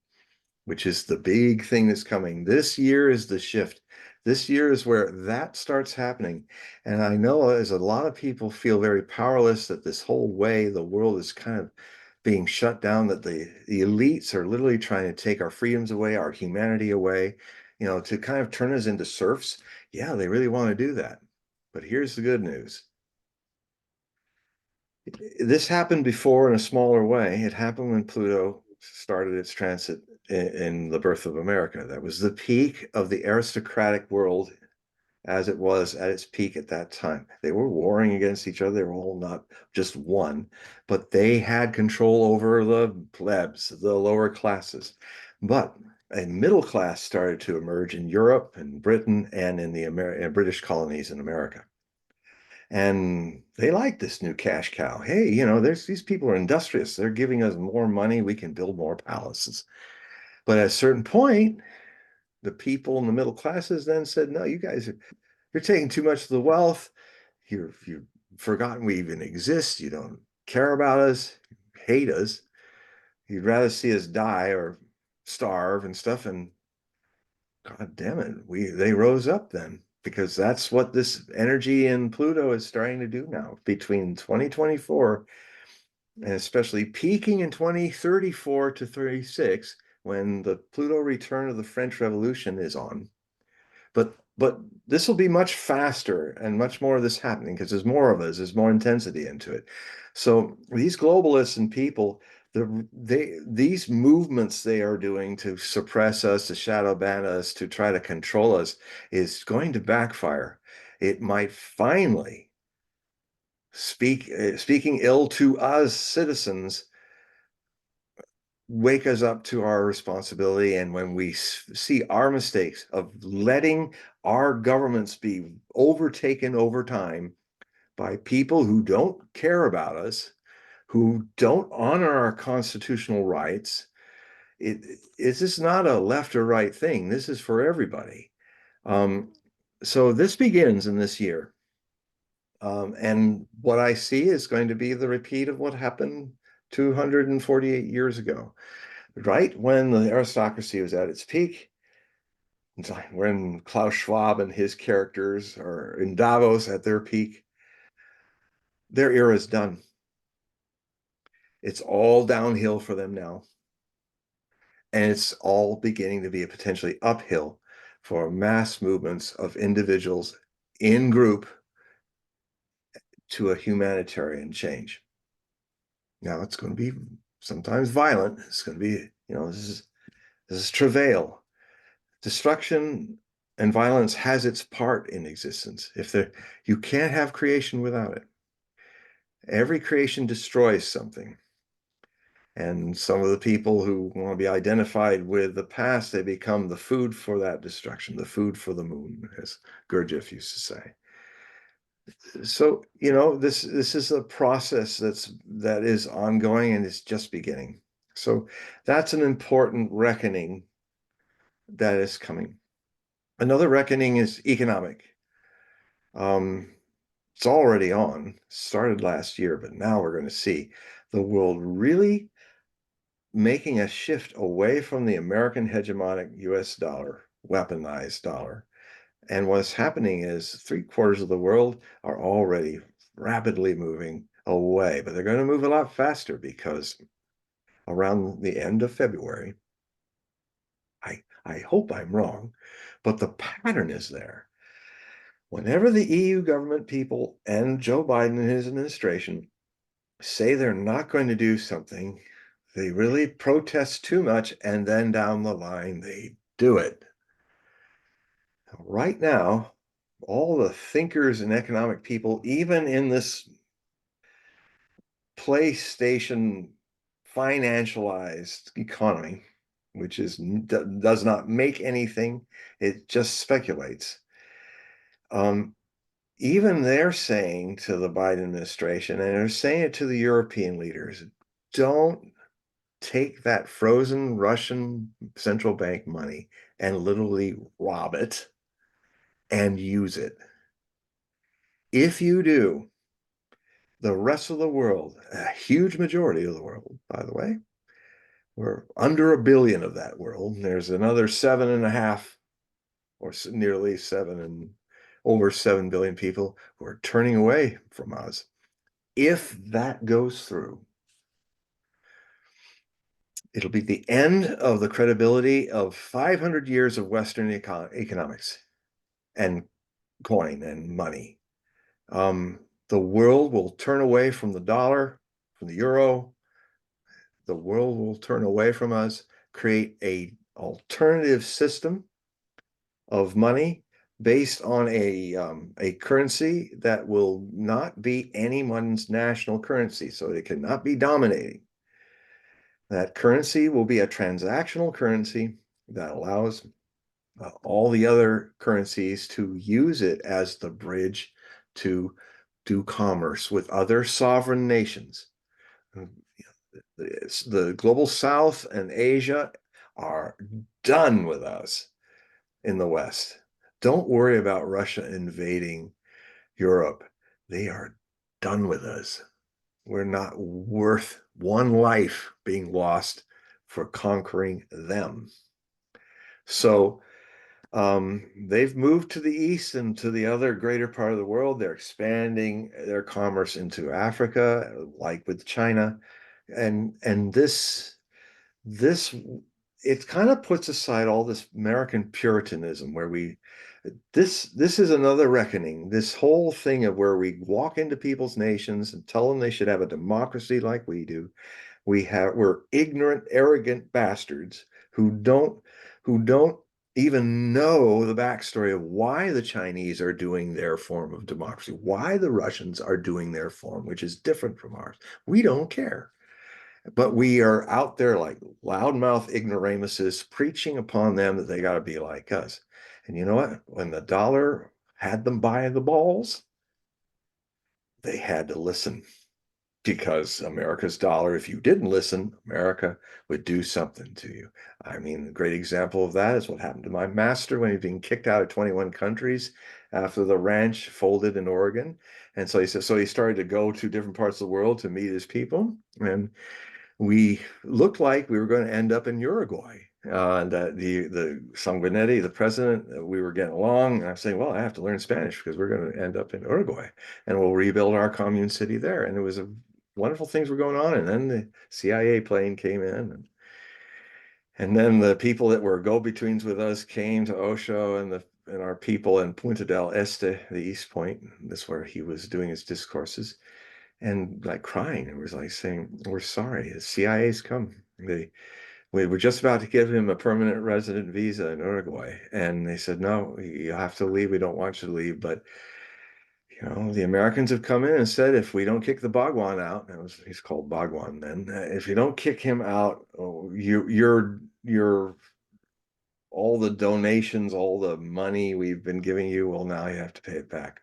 Speaker 2: which is the big thing that's coming. This year is the shift. This year is where that starts happening. And I know as a lot of people feel very powerless that this whole way the world is kind of being shut down, that the elites are literally trying to take our freedoms away, our humanity away, to kind of turn us into serfs. Yeah, they really want to do that. But here's the good news. This happened before in a smaller way. It happened when Pluto started its transit in the birth of America. That was the peak of the aristocratic world as it was at its peak at that time. They were warring against each other. They were all not just one, but they had control over the plebs, the lower classes. But a middle class started to emerge in Europe and Britain and in the British colonies in America. And they like this new cash cow. Hey, these people are industrious. They're giving us more money. We can build more palaces. But at a certain point, the people in the middle classes then said, no, you're taking too much of the wealth. You've forgotten we even exist. You don't care about us, you hate us. You'd rather see us die or starve and stuff. And God damn it, they rose up then, because that's what this energy in Pluto is starting to do now between 2024 and especially peaking in 2034 to 36 when the Pluto return of the French Revolution is on. But this will be much faster and much more of this happening because there's more of us, there's more intensity into it. So these globalists and people, these movements they are doing to suppress us, to shadow ban us, to try to control us is going to backfire. It might finally speaking ill to us citizens wake us up to our responsibility. And when we see our mistakes of letting our governments be overtaken over time by people who don't care about us, who don't honor our constitutional rights, it's just not a left or right thing. This is for everybody. So this begins in this year. And what I see is going to be the repeat of what happened 248 years ago. Right when the aristocracy was at its peak, when Klaus Schwab and his characters are in Davos at their peak, their era is done. It's all downhill for them now. And it's all beginning to be a potentially uphill for mass movements of individuals in group to a humanitarian change. Now it's going to be sometimes violent. It's going to be, this is travail. Destruction and violence has its part in existence. You can't have creation without it. Every creation destroys something. And some of the people who want to be identified with the past, they become the food for that destruction, the food for the moon, as Gurdjieff used to say. So, this is a process that is ongoing and it's just beginning. So that's an important reckoning that is coming. Another reckoning is economic. It's already on, started last year, but now we're going to see the world really making a shift away from the American hegemonic US dollar, weaponized dollar. And what's happening is 3/4 of the world are already rapidly moving away, but they're going to move a lot faster because around the end of February, I hope I'm wrong, but the pattern is there. Whenever the EU government people and Joe Biden and his administration say they're not going to do something, they really protest too much, and then down the line, they do it. Right now, all the thinkers and economic people, even in this PlayStation financialized economy, which does not make anything, it just speculates. Even they're saying to the Biden administration, and they're saying it to the European leaders, don't take that frozen Russian central bank money and literally rob it and use it. If you do, the rest of the world, a huge majority of the world, by the way, we're under 1 billion of that world. And there's another 7.5 or nearly seven and over 7 billion people who are turning away from us. If that goes through, it'll be the end of the credibility of 500 years of Western economics and coin and money. The world will turn away from the dollar, from the euro. The world will turn away from us, create a alternative system of money based on a currency that will not be anyone's national currency, so it cannot be dominating. That currency will be a transactional currency that allows all the other currencies to use it as the bridge to do commerce with other sovereign nations. The global South and Asia are done with us in the West. Don't worry about Russia invading Europe. They are done with us. We're not worth one life being lost for conquering them. So they've moved to the east and to the other greater part of the world. They're expanding their commerce into Africa, like with China. And this it kind of puts aside all this American Puritanism where this is another reckoning. This whole thing of where we walk into people's nations and tell them they should have a democracy like we do. We're ignorant, arrogant bastards who don't even know the backstory of why the Chinese are doing their form of democracy, why the Russians are doing their form, which is different from ours. We don't care. But we are out there like loudmouth ignoramuses preaching upon them that they got to be like us. And you know what? When the dollar had them by the balls, they had to listen because America's dollar, if you didn't listen, America would do something to you. I mean, a great example of that is what happened to my master when he'd been kicked out of 21 countries after the ranch folded in Oregon. And so he started to go to different parts of the world to meet his people. And we looked like we were going to end up in Uruguay. The Sanguinetti, the president, we were getting along. And I'm saying, well, I have to learn Spanish because we're going to end up in Uruguay and we'll rebuild our commune city there. And it was a wonderful things were going on. And then the CIA plane came in and then the people that were go-betweens with us came to Osho and our people in Punta del Este, the East Point. That's where he was doing his discourses and like crying. It was like saying, we're sorry, the CIA's come. We were just about to give him a permanent resident visa in Uruguay. And they said, no, you have to leave. We don't want you to leave. But, the Americans have come in and said, if we don't kick the Bhagwan out, he's called Bhagwan then, if you don't kick him out, you're all the donations, all the money we've been giving you, well, now you have to pay it back.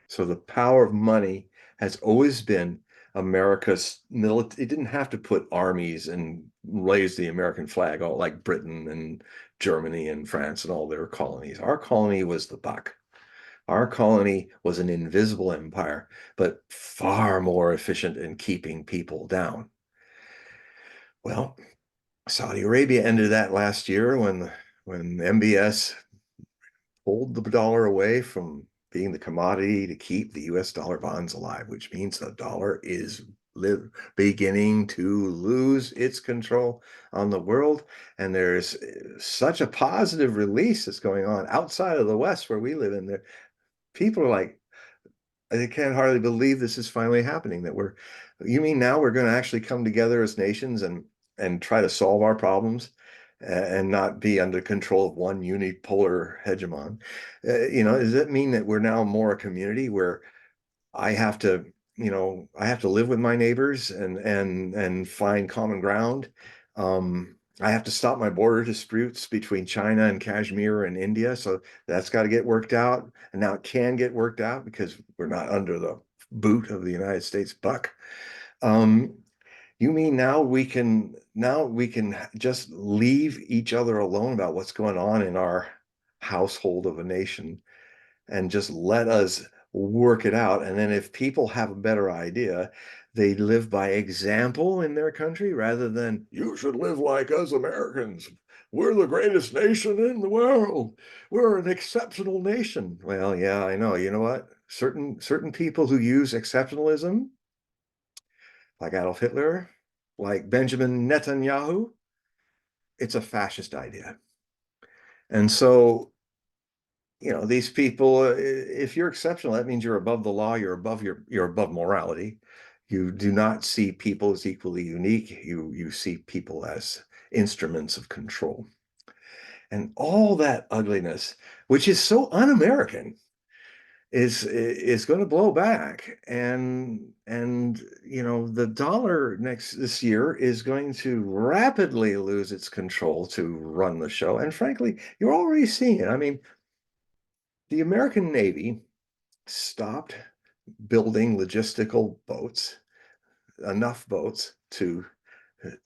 Speaker 2: So the power of money has always been America's military. It didn't have to put armies and raise the American flag, all like Britain and Germany and France and all their colonies. Our colony was the buck. Our colony was an invisible empire, but far more efficient in keeping people down. Well, Saudi Arabia ended that last year when MBS pulled the dollar away from being the commodity to keep the US dollar bonds alive, which means the dollar is beginning to lose its control on the world. And there's such a positive release that's going on outside of the West where we live in there. People are like, they can't hardly believe this is finally happening, that you mean now we're going to actually come together as nations and try to solve our problems and not be under control of one unipolar hegemon. Does that mean that we're now more a community where I have to, I have to live with my neighbors and find common ground? I have to stop my border disputes between China and Kashmir and India. So that's got to get worked out. And now it can get worked out because we're not under the boot of the United States buck. You mean now we can just leave each other alone about what's going on in our household of a nation and just let us work it out. And then if people have a better idea, They live by example in their country rather than you should live like us Americans. We're the greatest nation in the world. We're an exceptional nation. Well, yeah, I know. You know what? Certain people who use exceptionalism, like Adolf Hitler, like Benjamin Netanyahu, it's a fascist idea. And so, these people, if you're exceptional, that means you're above the law, you're above morality. You do not see people as equally unique. You see people as instruments of control. And all that ugliness, which is so un-American, is going to blow back. And the dollar this year is going to rapidly lose its control to run the show. And frankly, you're already seeing it. I mean, the American Navy stopped building logistical boats, enough boats to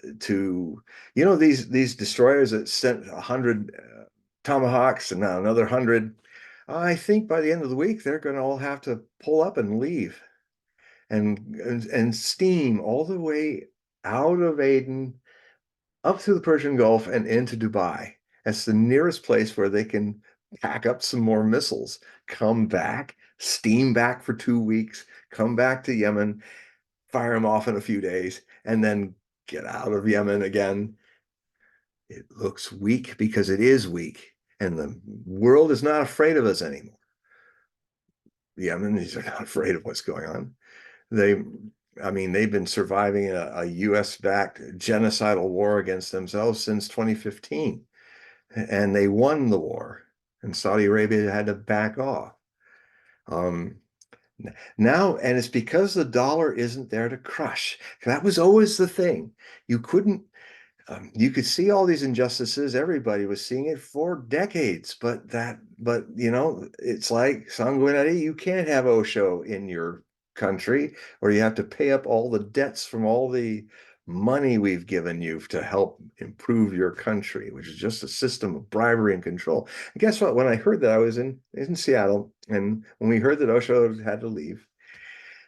Speaker 2: these destroyers that sent 100 Tomahawks and now another 100. I think by the end of the week they're going to all have to pull up and leave and steam all the way out of Aden up through the Persian Gulf and into Dubai. That's the nearest place where they can pack up some more missiles, come back, steam back for 2 weeks, come back to Yemen, fire them off in a few days, and then get out of Yemen again. It looks weak because it is weak, and the world is not afraid of us anymore. The Yemenis are not afraid of what's going on. They've been surviving a US-backed genocidal war against themselves since 2015, and they won the war, and Saudi Arabia had to back off. Now, and it's because the dollar isn't there to crush. That was always the thing. You couldn't you could see all these injustices. Everybody was seeing it for decades, but it's like sanguinetti. You can't have Osho in your country, or you have to pay up all the debts from all the money we've given you to help improve your country, which is just a system of bribery and control. And guess what? When I heard that, I was in Seattle, and when we heard that Osho had to leave,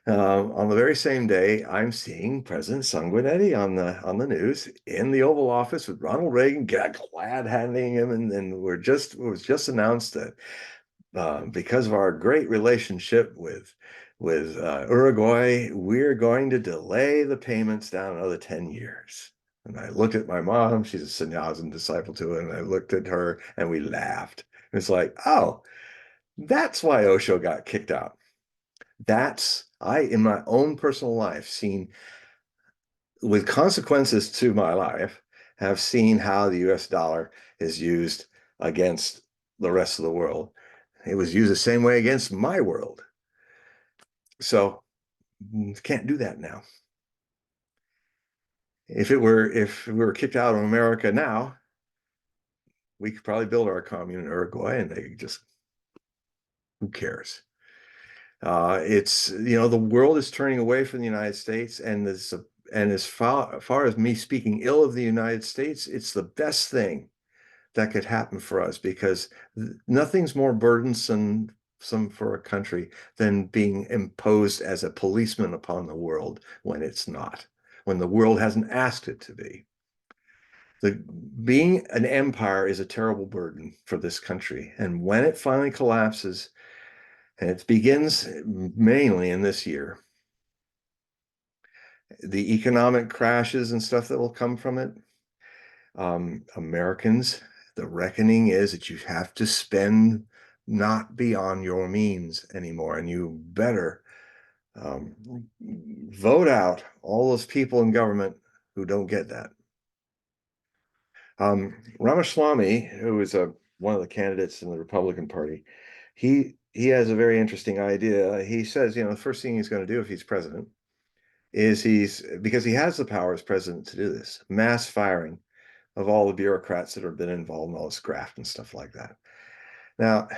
Speaker 2: on the very same day, I'm seeing President Sanguinetti on the news in the Oval Office with Ronald Reagan, glad handing him, and it was just announced that because of our great relationship with Uruguay, we're going to delay the payments down another 10 years. And I looked at my mom; she's a Sannyazin disciple too, and I looked at her and we laughed. It's like, oh, that's why Osho got kicked out. In my own personal life, seen with consequences to my life, have seen how the US dollar is used against the rest of the world. It was used the same way against my world. So can't do that now. If we were kicked out of America now, we could probably build our commune in Uruguay and they just, who cares? It's the world is turning away from the United States, and as far as me speaking ill of the United States, it's the best thing that could happen for us, because nothing's more burdensome for a country than being imposed as a policeman upon the world when it's not, when the world hasn't asked it to be. Being an empire is a terrible burden for this country, and when it finally collapses, and it begins mainly in this year, the economic crashes and stuff that will come from it, Americans, the reckoning is that you have to spend not beyond your means anymore, and you better vote out all those people in government who don't get that. Ramaswamy, who is one of the candidates in the Republican Party, he has a very interesting idea. He says, the first thing he's going to do if he's president is because he has the power as president to do this, mass firing of all the bureaucrats that have been involved in all this graft and stuff like that. Now,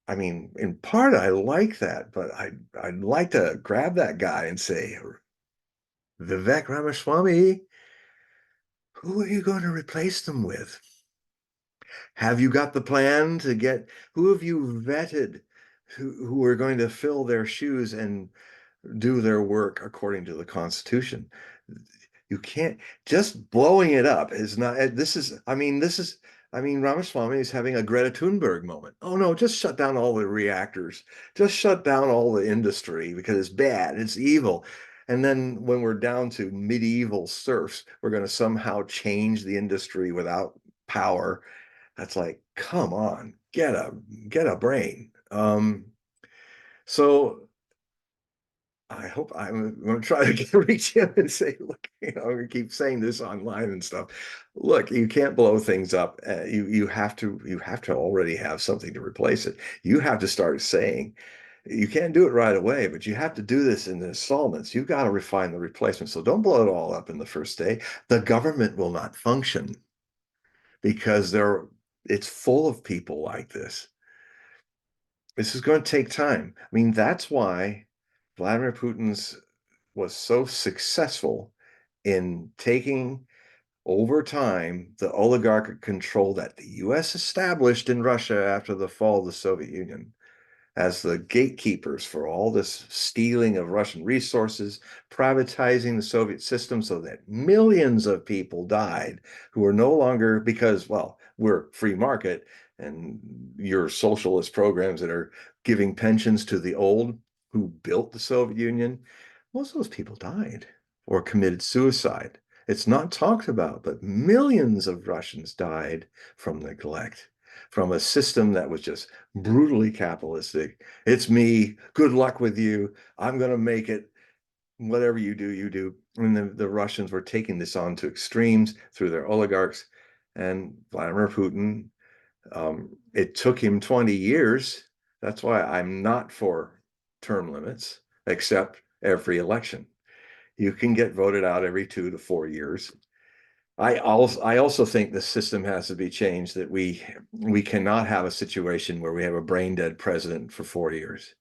Speaker 2: I mean, in part, I like that, but I'd like to grab that guy and say, Vivek Ramaswamy, who are you going to replace them with? Have you got the plan who have you vetted who are going to fill their shoes and do their work according to the Constitution. You can't just blowing it up is not I mean Ramaswamy is having a Greta Thunberg moment. Oh no, just shut down all the reactors. Just shut down all the industry because it's bad, it's evil. And then when we're down to medieval serfs, we're going to somehow change the industry without power. That's like, come on, get a brain. So I hope I'm going to try to reach him and say, look, I keep saying this online and stuff. Look, you can't blow things up. You have to already have something to replace it. You have to start saying, you can't do it right away, but you have to do this in installments. You've got to refine the replacement. So don't blow it all up in the first day. The government will not function because it's full of people like this. This is going to take time. I mean, that's why Vladimir Putin's was so successful in taking over time the oligarchic control that the US established in Russia after the fall of the Soviet Union as the gatekeepers for all this stealing of Russian resources, privatizing the Soviet system so that millions of people died who are no longer, because, well, we're free market and your socialist programs that are giving pensions to the old who built the Soviet Union, most of those people died or committed suicide. It's not talked about, but millions of Russians died from neglect, from a system that was just brutally capitalistic. It's me. Good luck with you. I'm going to make it. Whatever you do, you do. And the Russians were taking this on to extremes through their oligarchs. And Vladimir Putin, it took him 20 years. That's why I'm not for term limits, except every election. You can get voted out every 2 to 4 years. I also think the system has to be changed, that we cannot have a situation where we have a brain dead president for 4 years.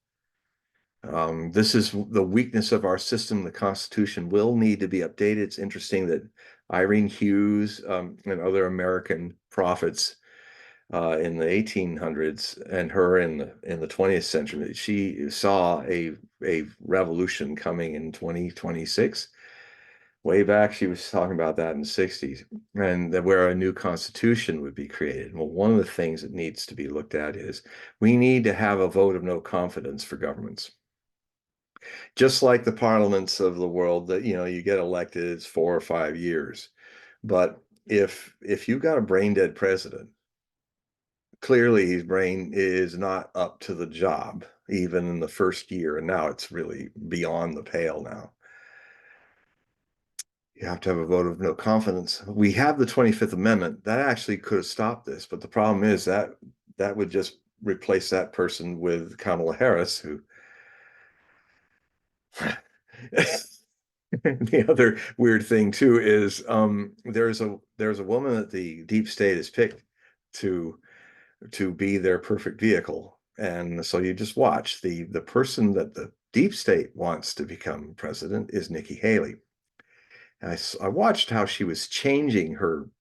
Speaker 2: This is the weakness of our system. The Constitution will need to be updated. It's interesting that Irene Hughes and other American prophets in the 1800s and her in the 20th century, she saw a revolution coming in 2026. Way back, she was talking about that in the 60s, and that where a new constitution would be created. Well, one of the things that needs to be looked at is we need to have a vote of no confidence for governments. Just like the parliaments of the world that, you get elected, it's 4 or 5 years. But if you've got a brain dead president, clearly his brain is not up to the job, even in the first year. And now it's really beyond the pale now. You have to have a vote of no confidence. We have the 25th Amendment. That actually could have stopped this, but the problem is that that would just replace that person with Kamala Harris, who the other weird thing too is there's a woman that the deep state has picked to be their perfect vehicle. And so you just watch the person that the deep state wants to become president is Nikki Haley. And I watched how she was changing her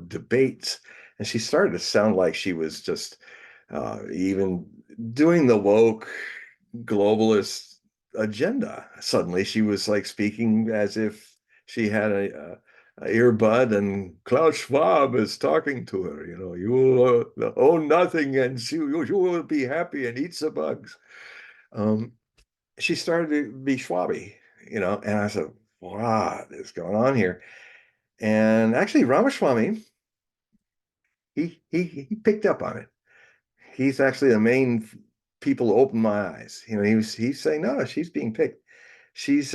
Speaker 2: debates, and she started to sound like she was just even doing the woke globalist agenda. Suddenly, she was like speaking as if she had a earbud, and Klaus Schwab is talking to her. You will own nothing, and you will be happy and eat some bugs. She started to be Schwabby, and I said, what is going on here? And actually, Ramaswamy, he picked up on it. He's actually the main people who opened my eyes. He's saying, no, she's being picked. She's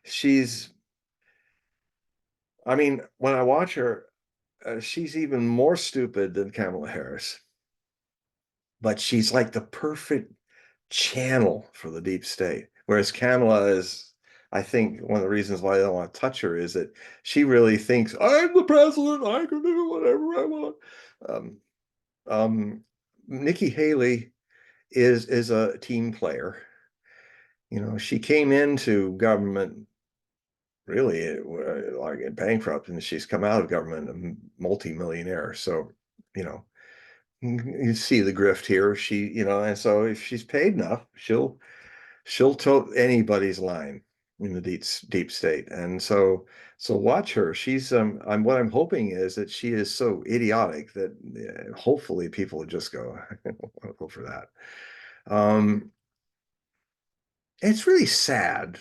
Speaker 2: she's I mean, when I watch her, she's even more stupid than Kamala Harris. But she's like the perfect channel for the deep state. Whereas Kamala is, I think one of the reasons why I don't want to touch her is that she really thinks, I'm the president, I can do whatever I want. Um, Nikki Haley is a team player. She came into government really like bankrupt, and she's come out of government a multi-millionaire. So, you know, you see the grift here. And so if she's paid enough, she'll tote anybody's line in the deep state. And so watch her. She's what I'm hoping is that she is so idiotic that hopefully people will just go, I'll go for that. It's really sad.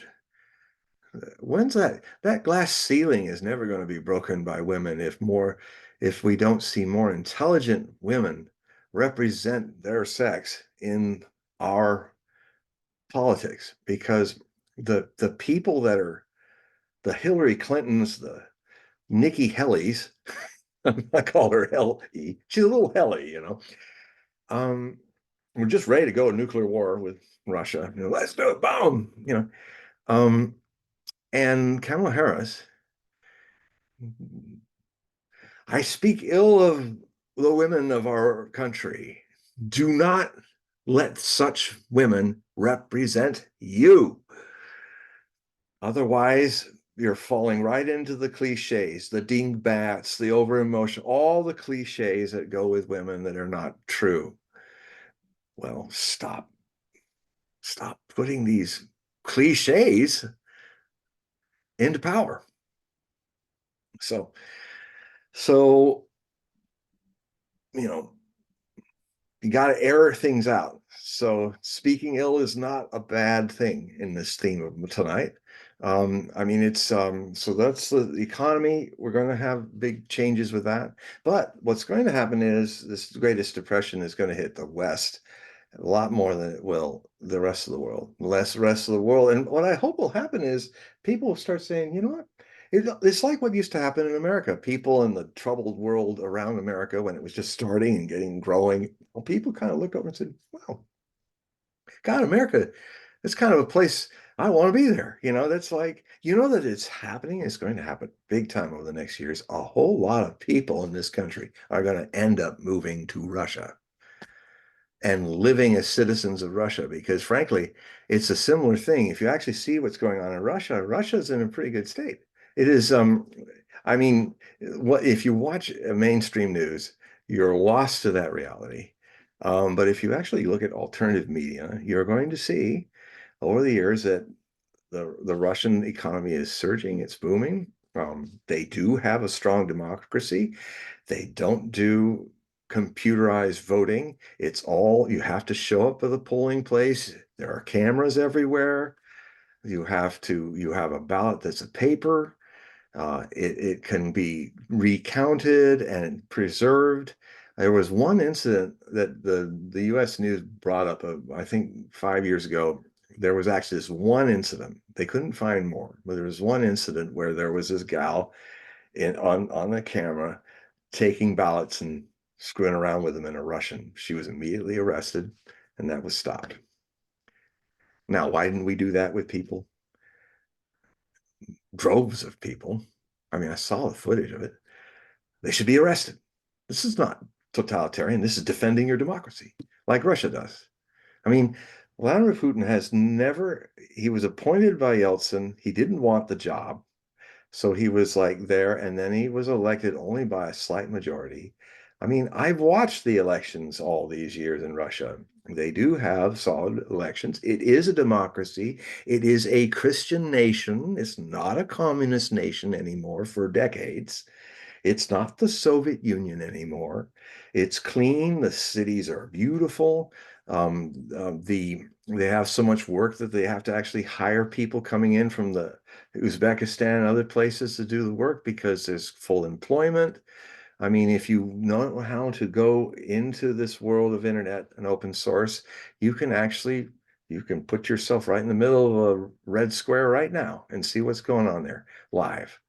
Speaker 2: When's that glass ceiling is never going to be broken by women if we don't see more intelligent women represent their sex in our politics, because the people that are the Hillary Clintons, the Nikki Hellys, I call her Helly. She's a little Helly, you know. We're just ready to go to nuclear war with Russia. You know, let's do it, boom. You know, and Kamala Harris. I speak ill of the women of our country. Do not let such women represent you. Otherwise, you're falling right into the cliches, the dingbats, the over emotion, all the cliches that go with women that are not true. Well, stop putting these cliches into power. So, you know, you got to air things out. So speaking ill is not a bad thing in this theme of tonight. I mean, it's so that's the economy. We're going to have big changes with that. But what's going to happen is this greatest depression is going to hit the West a lot more than it will the rest of the world, less rest of the world. And what I hope will happen is people will start saying, you know what? It's like what used to happen in America. People in the troubled world around America when it was just starting and getting growing, well, people kind of looked over and said, wow, God, America, it's kind of a place I want to be there. You know, that's like, you know, that it's happening. It's going to happen big time over the next years. A whole lot of people in this country are going to end up moving to Russia and living as citizens of Russia, because frankly, it's a similar thing. If you actually see what's going on in Russia, Russia's in a pretty good state. It is, I mean, what if you watch mainstream news, you're lost to that reality. But if you actually look at alternative media, you're going to see over the years that the Russian economy is surging, it's booming. They do have a strong democracy. They don't do computerized voting. It's all you have to show up at the polling place. There are cameras everywhere. You have a ballot that's a paper. It can be recounted and preserved. There was one incident that the U.S. News brought up, I think 5 years ago. There was actually this one incident. They couldn't find more, but there was one incident where there was this gal on the camera taking ballots and screwing around with them in a Russian. She was immediately arrested, and that was stopped. Now, why didn't we do that with people? Droves of people. I mean, I saw the footage of it. They should be arrested. This is not totalitarian. This is defending your democracy, like Russia does. I mean, Vladimir Putin has never, he was appointed by Yeltsin. He didn't want the job. So he was like there, and then he was elected only by a slight majority. I mean, I've watched the elections all these years in Russia. They do have solid elections. It is a democracy. It is a Christian nation. It's not a communist nation anymore for decades. It's not the Soviet Union anymore. It's clean. The cities are beautiful. They have so much work that they have to actually hire people coming in from the Uzbekistan and other places to do the work because there's full employment. I mean, if you know how to go into this world of internet and open source, you can put yourself right in the middle of a red square right now and see what's going on there live.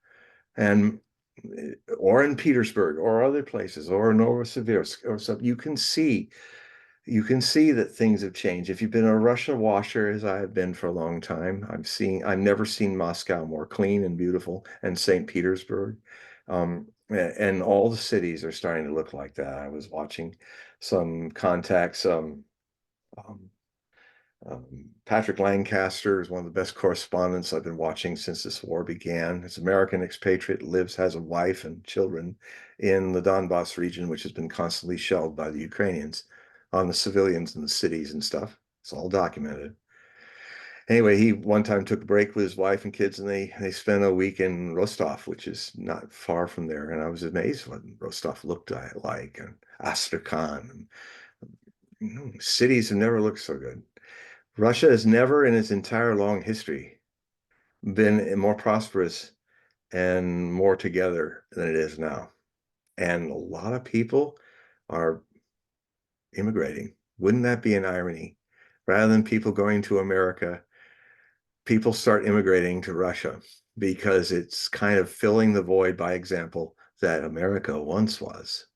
Speaker 2: And or in Petersburg or other places or Novosibirsk or something, you can see that things have changed. If you've been a Russia washer, as I have been for a long time, I've never seen Moscow more clean and beautiful, and St. Petersburg. And all the cities are starting to look like that. I was watching some contacts. Patrick Lancaster is one of the best correspondents I've been watching since this war began. He's an American expatriate, has a wife and children in the Donbass region, which has been constantly shelled by the Ukrainians on the civilians in the cities and stuff. It's all documented. Anyway, he one time took a break with his wife and kids, and they spent a week in Rostov, which is not far from there. And I was amazed what Rostov looked like, and Astrakhan. And, cities have never looked so good. Russia has never, in its entire long history, been more prosperous and more together than it is now. And a lot of people are immigrating. Wouldn't that be an irony? Rather than people going to America, people start immigrating to Russia because it's kind of filling the void by example that America once was.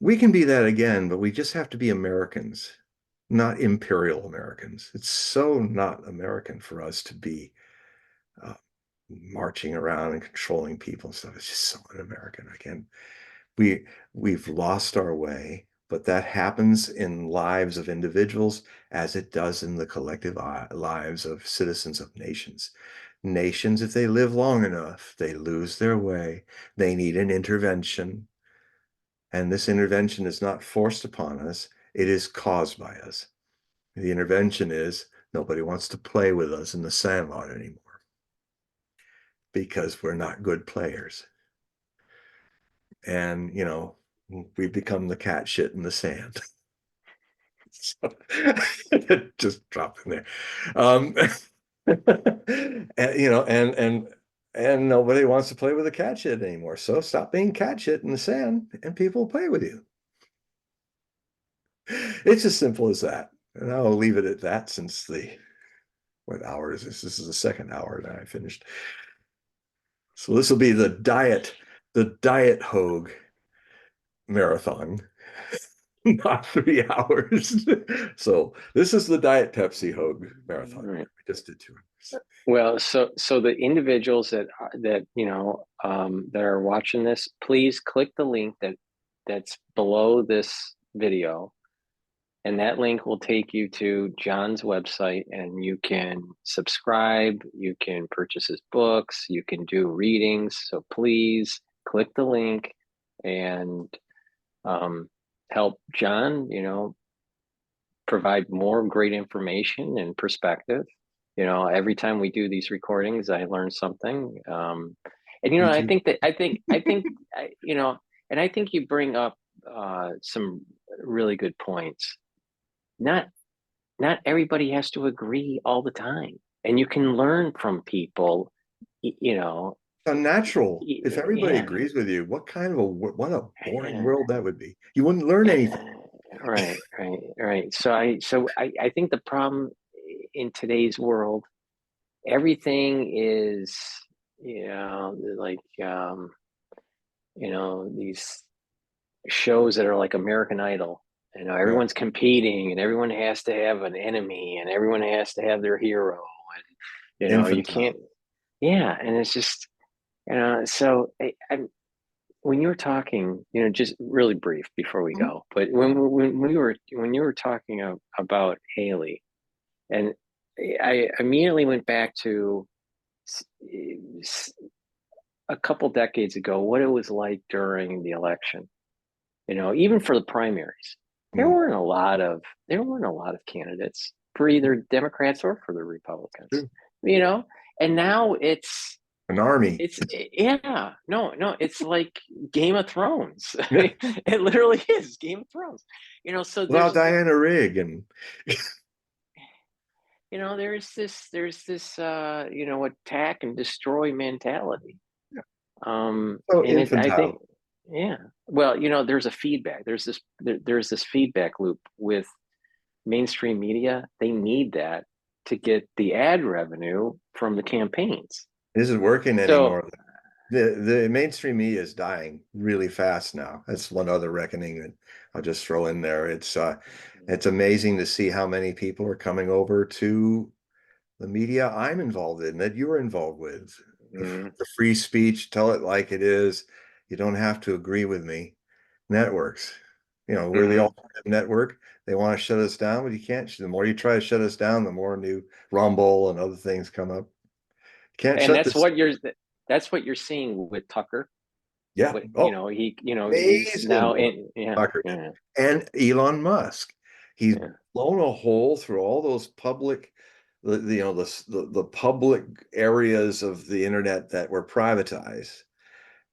Speaker 2: We can be that again, but we just have to be Americans, not imperial Americans. It's so not American for us to be uh, marching around and controlling people and stuff. It's just so un-American. Again, we've lost our way, but that happens in lives of individuals as it does in the collective lives of citizens of nations. Nations, if they live long enough, they lose their way. They need an intervention. And this intervention is not forced upon us. It is caused by us. The intervention is nobody wants to play with us in the sandlot anymore because we're not good players. And, we've become the cat shit in the sand. So, just drop in there. And nobody wants to play with the cat shit anymore. So stop being cat shit in the sand and people will play with you. It's as simple as that. And I'll leave it at that since what hour is this? This is the second hour that I finished. So this will be the diet Hogue marathon, not 3 hours. So this is the Diet Pepsi Hogue marathon.
Speaker 1: Right.
Speaker 2: We just did 2 hours.
Speaker 1: Well, so the individuals that that are watching this, please click the link that's below this video, and that link will take you to John's website, and you can subscribe, you can purchase his books, you can do readings. So please click the link and help John, provide more great information and perspective. Every time we do these recordings, I learn something. And I think that and I think you bring up some really good points. Not everybody has to agree all the time, and you can learn from people.
Speaker 2: Unnatural. If everybody
Speaker 1: Yeah,
Speaker 2: agrees with you, what a boring world that would be. You wouldn't learn anything.
Speaker 1: Right. So I think the problem in today's world, everything is, like, these shows that are like American Idol. Everyone's competing, and everyone has to have an enemy, and everyone has to have their hero, and you
Speaker 2: Infantile.
Speaker 1: can't. Yeah, and it's just, so when you were talking, just really brief before we go, but when you were talking about Haley, and I immediately went back to a couple decades ago, what it was like during the election. Even for the primaries, there weren't a lot of candidates for either Democrats or for the Republicans. And now it's
Speaker 2: an army.
Speaker 1: It's like Game of Thrones. It literally is Game of Thrones. So
Speaker 2: Without Diana Rigg and
Speaker 1: there's this attack and destroy mentality.
Speaker 2: so
Speaker 1: And I
Speaker 2: infantile.
Speaker 1: think, yeah. Well, there's a feedback. There's this feedback loop with mainstream media. They need that to get the ad revenue from the campaigns.
Speaker 2: It isn't working
Speaker 1: So,
Speaker 2: anymore. The mainstream media is dying really fast now. That's one other reckoning that I'll just throw in there. It's amazing to see how many people are coming over to the media I'm involved in, that you're involved with. The free speech, tell it like it is. You don't have to agree with me. Networks. We're the alternative network. They want to shut us down, but you can't. The more you try to shut us down, the more new Rumble and other things come up. Can't
Speaker 1: and
Speaker 2: shut this.
Speaker 1: that's what you're seeing with Tucker.
Speaker 2: Yeah.
Speaker 1: He's
Speaker 2: Amazing
Speaker 1: now
Speaker 2: what
Speaker 1: in, yeah,
Speaker 2: Tucker did.
Speaker 1: yeah,
Speaker 2: And Elon Musk. He's
Speaker 1: yeah.
Speaker 2: blown a hole through all those public, the public areas of the internet that were privatized.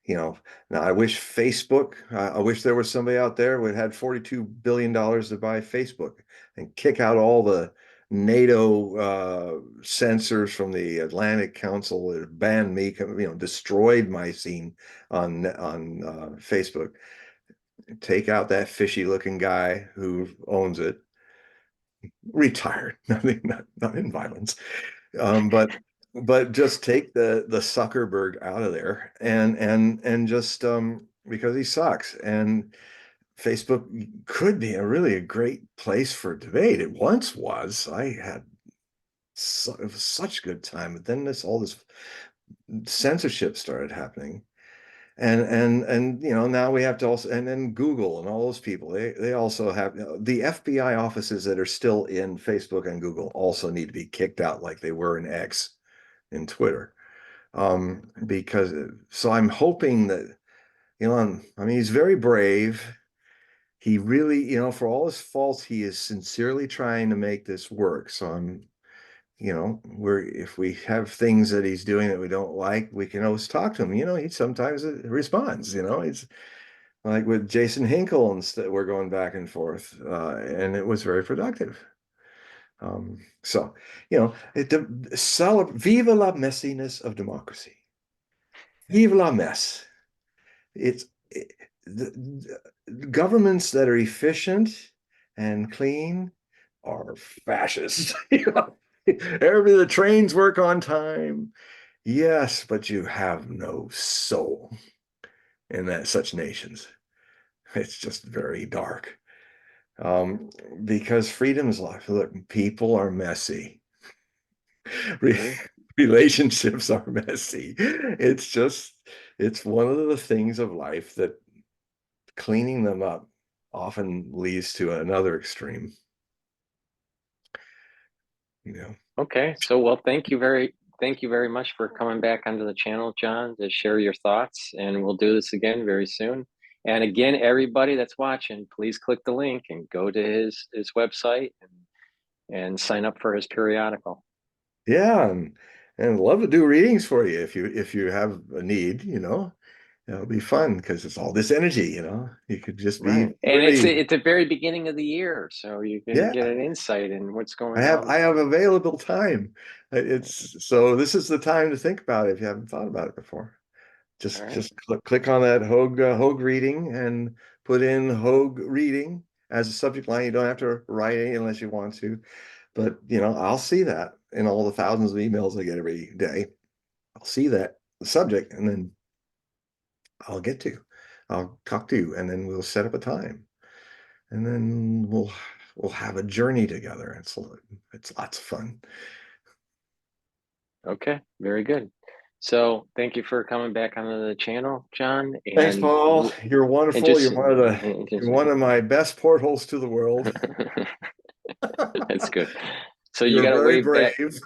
Speaker 2: Now I wish Facebook, I wish there was somebody out there who had $42 billion to buy Facebook and kick out all the NATO censors from the Atlantic Council that banned me, destroyed my scene on Facebook. Take out that fishy looking guy who owns it, retired, not in violence. But just take the Zuckerberg out of there and just because he sucks. And Facebook could be a great place for debate. It once was. I had such good time, but then all this censorship started happening. And now we have to also, and then Google and all those people, they also have, the FBI offices that are still in Facebook and Google also need to be kicked out like they were in X, in Twitter. Because so I'm hoping that Elon, I mean, he's very brave. He really, for all his faults, he is sincerely trying to make this work. So if we have things that he's doing that we don't like, we can always talk to him. He sometimes responds. It's like with Jason Hinkle, and we're going back and forth, and it was very productive. So, viva la messiness of democracy. Vive la mess. It's the governments that are efficient and clean are fascist. The trains work on time. Yes, but you have no soul in such nations. It's just very dark. Because freedom is life. Look, people are messy.
Speaker 1: Mhm.
Speaker 2: Relationships are messy. It's one of the things of life that cleaning them up often leads to another extreme.
Speaker 1: Okay, so well, thank you very much for coming back onto the channel, John, to share your thoughts, and we'll do this again very soon. And again, everybody that's watching, please click the link and go to his website and sign up for his periodical.
Speaker 2: Yeah, and love to do readings for you if you have a need. It'll be fun because it's all this energy. You could just be
Speaker 1: Right. And
Speaker 2: really,
Speaker 1: it's the very beginning of the year, so you can
Speaker 2: yeah.
Speaker 1: get an insight in what's
Speaker 2: I
Speaker 1: going
Speaker 2: have
Speaker 1: on.
Speaker 2: I have available time. It's so this is the time to think about it if you haven't thought about it before.
Speaker 1: All right.
Speaker 2: Just click on that Hogue reading and put in Hogue reading as a subject line. You don't have to write any unless you want to, but I'll see that in all the thousands of emails I get every day. I'll see that subject and then I'll talk to you and then we'll set up a time and then we'll have a journey together. It's lots of fun.
Speaker 1: Okay, very good. So thank you for coming back onto the channel, John.
Speaker 2: Thanks,
Speaker 1: And
Speaker 2: Paul. You're
Speaker 1: and
Speaker 2: wonderful.
Speaker 1: just,
Speaker 2: You're one of my best portals to the world.
Speaker 1: that's good. So you
Speaker 2: You're
Speaker 1: got to
Speaker 2: very
Speaker 1: wave back.
Speaker 2: brave.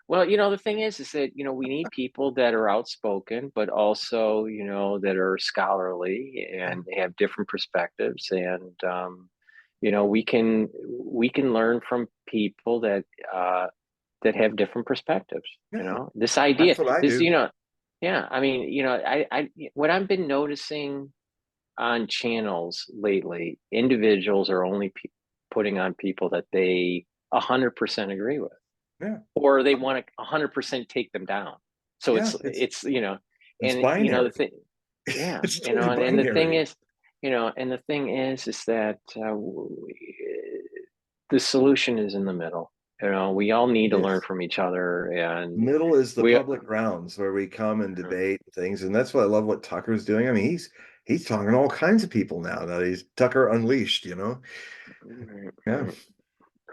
Speaker 1: Well, the thing is that, we need people that are outspoken, but also, that are scholarly and have different perspectives. And, we can learn from people that have different perspectives.
Speaker 2: Yeah,
Speaker 1: This idea,
Speaker 2: that's what I
Speaker 1: this,
Speaker 2: do.
Speaker 1: yeah, I mean, what I've been noticing on channels lately, individuals are only putting on people that they 100% agree with,
Speaker 2: Yeah,
Speaker 1: or they want to 100% take them down. So
Speaker 2: yeah,
Speaker 1: it's
Speaker 2: it's
Speaker 1: and the
Speaker 2: binary.
Speaker 1: thing, yeah,
Speaker 2: It's totally
Speaker 1: and the thing
Speaker 2: binary.
Speaker 1: is, is that the solution is in the middle. We all need to learn
Speaker 2: Yes.
Speaker 1: from each other, and
Speaker 2: Middle is the
Speaker 1: we.
Speaker 2: public grounds where we come and debate things, and that's what I love what Tucker's doing. I mean, he's talking to all kinds of people now. That he's Tucker Unleashed.
Speaker 1: Right,
Speaker 2: Yeah.
Speaker 1: right,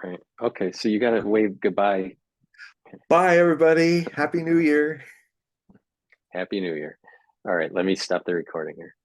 Speaker 1: right. Okay, so you got to wave goodbye.
Speaker 2: Bye, everybody. Happy New Year.
Speaker 1: Happy New Year. All right, let me stop the recording here.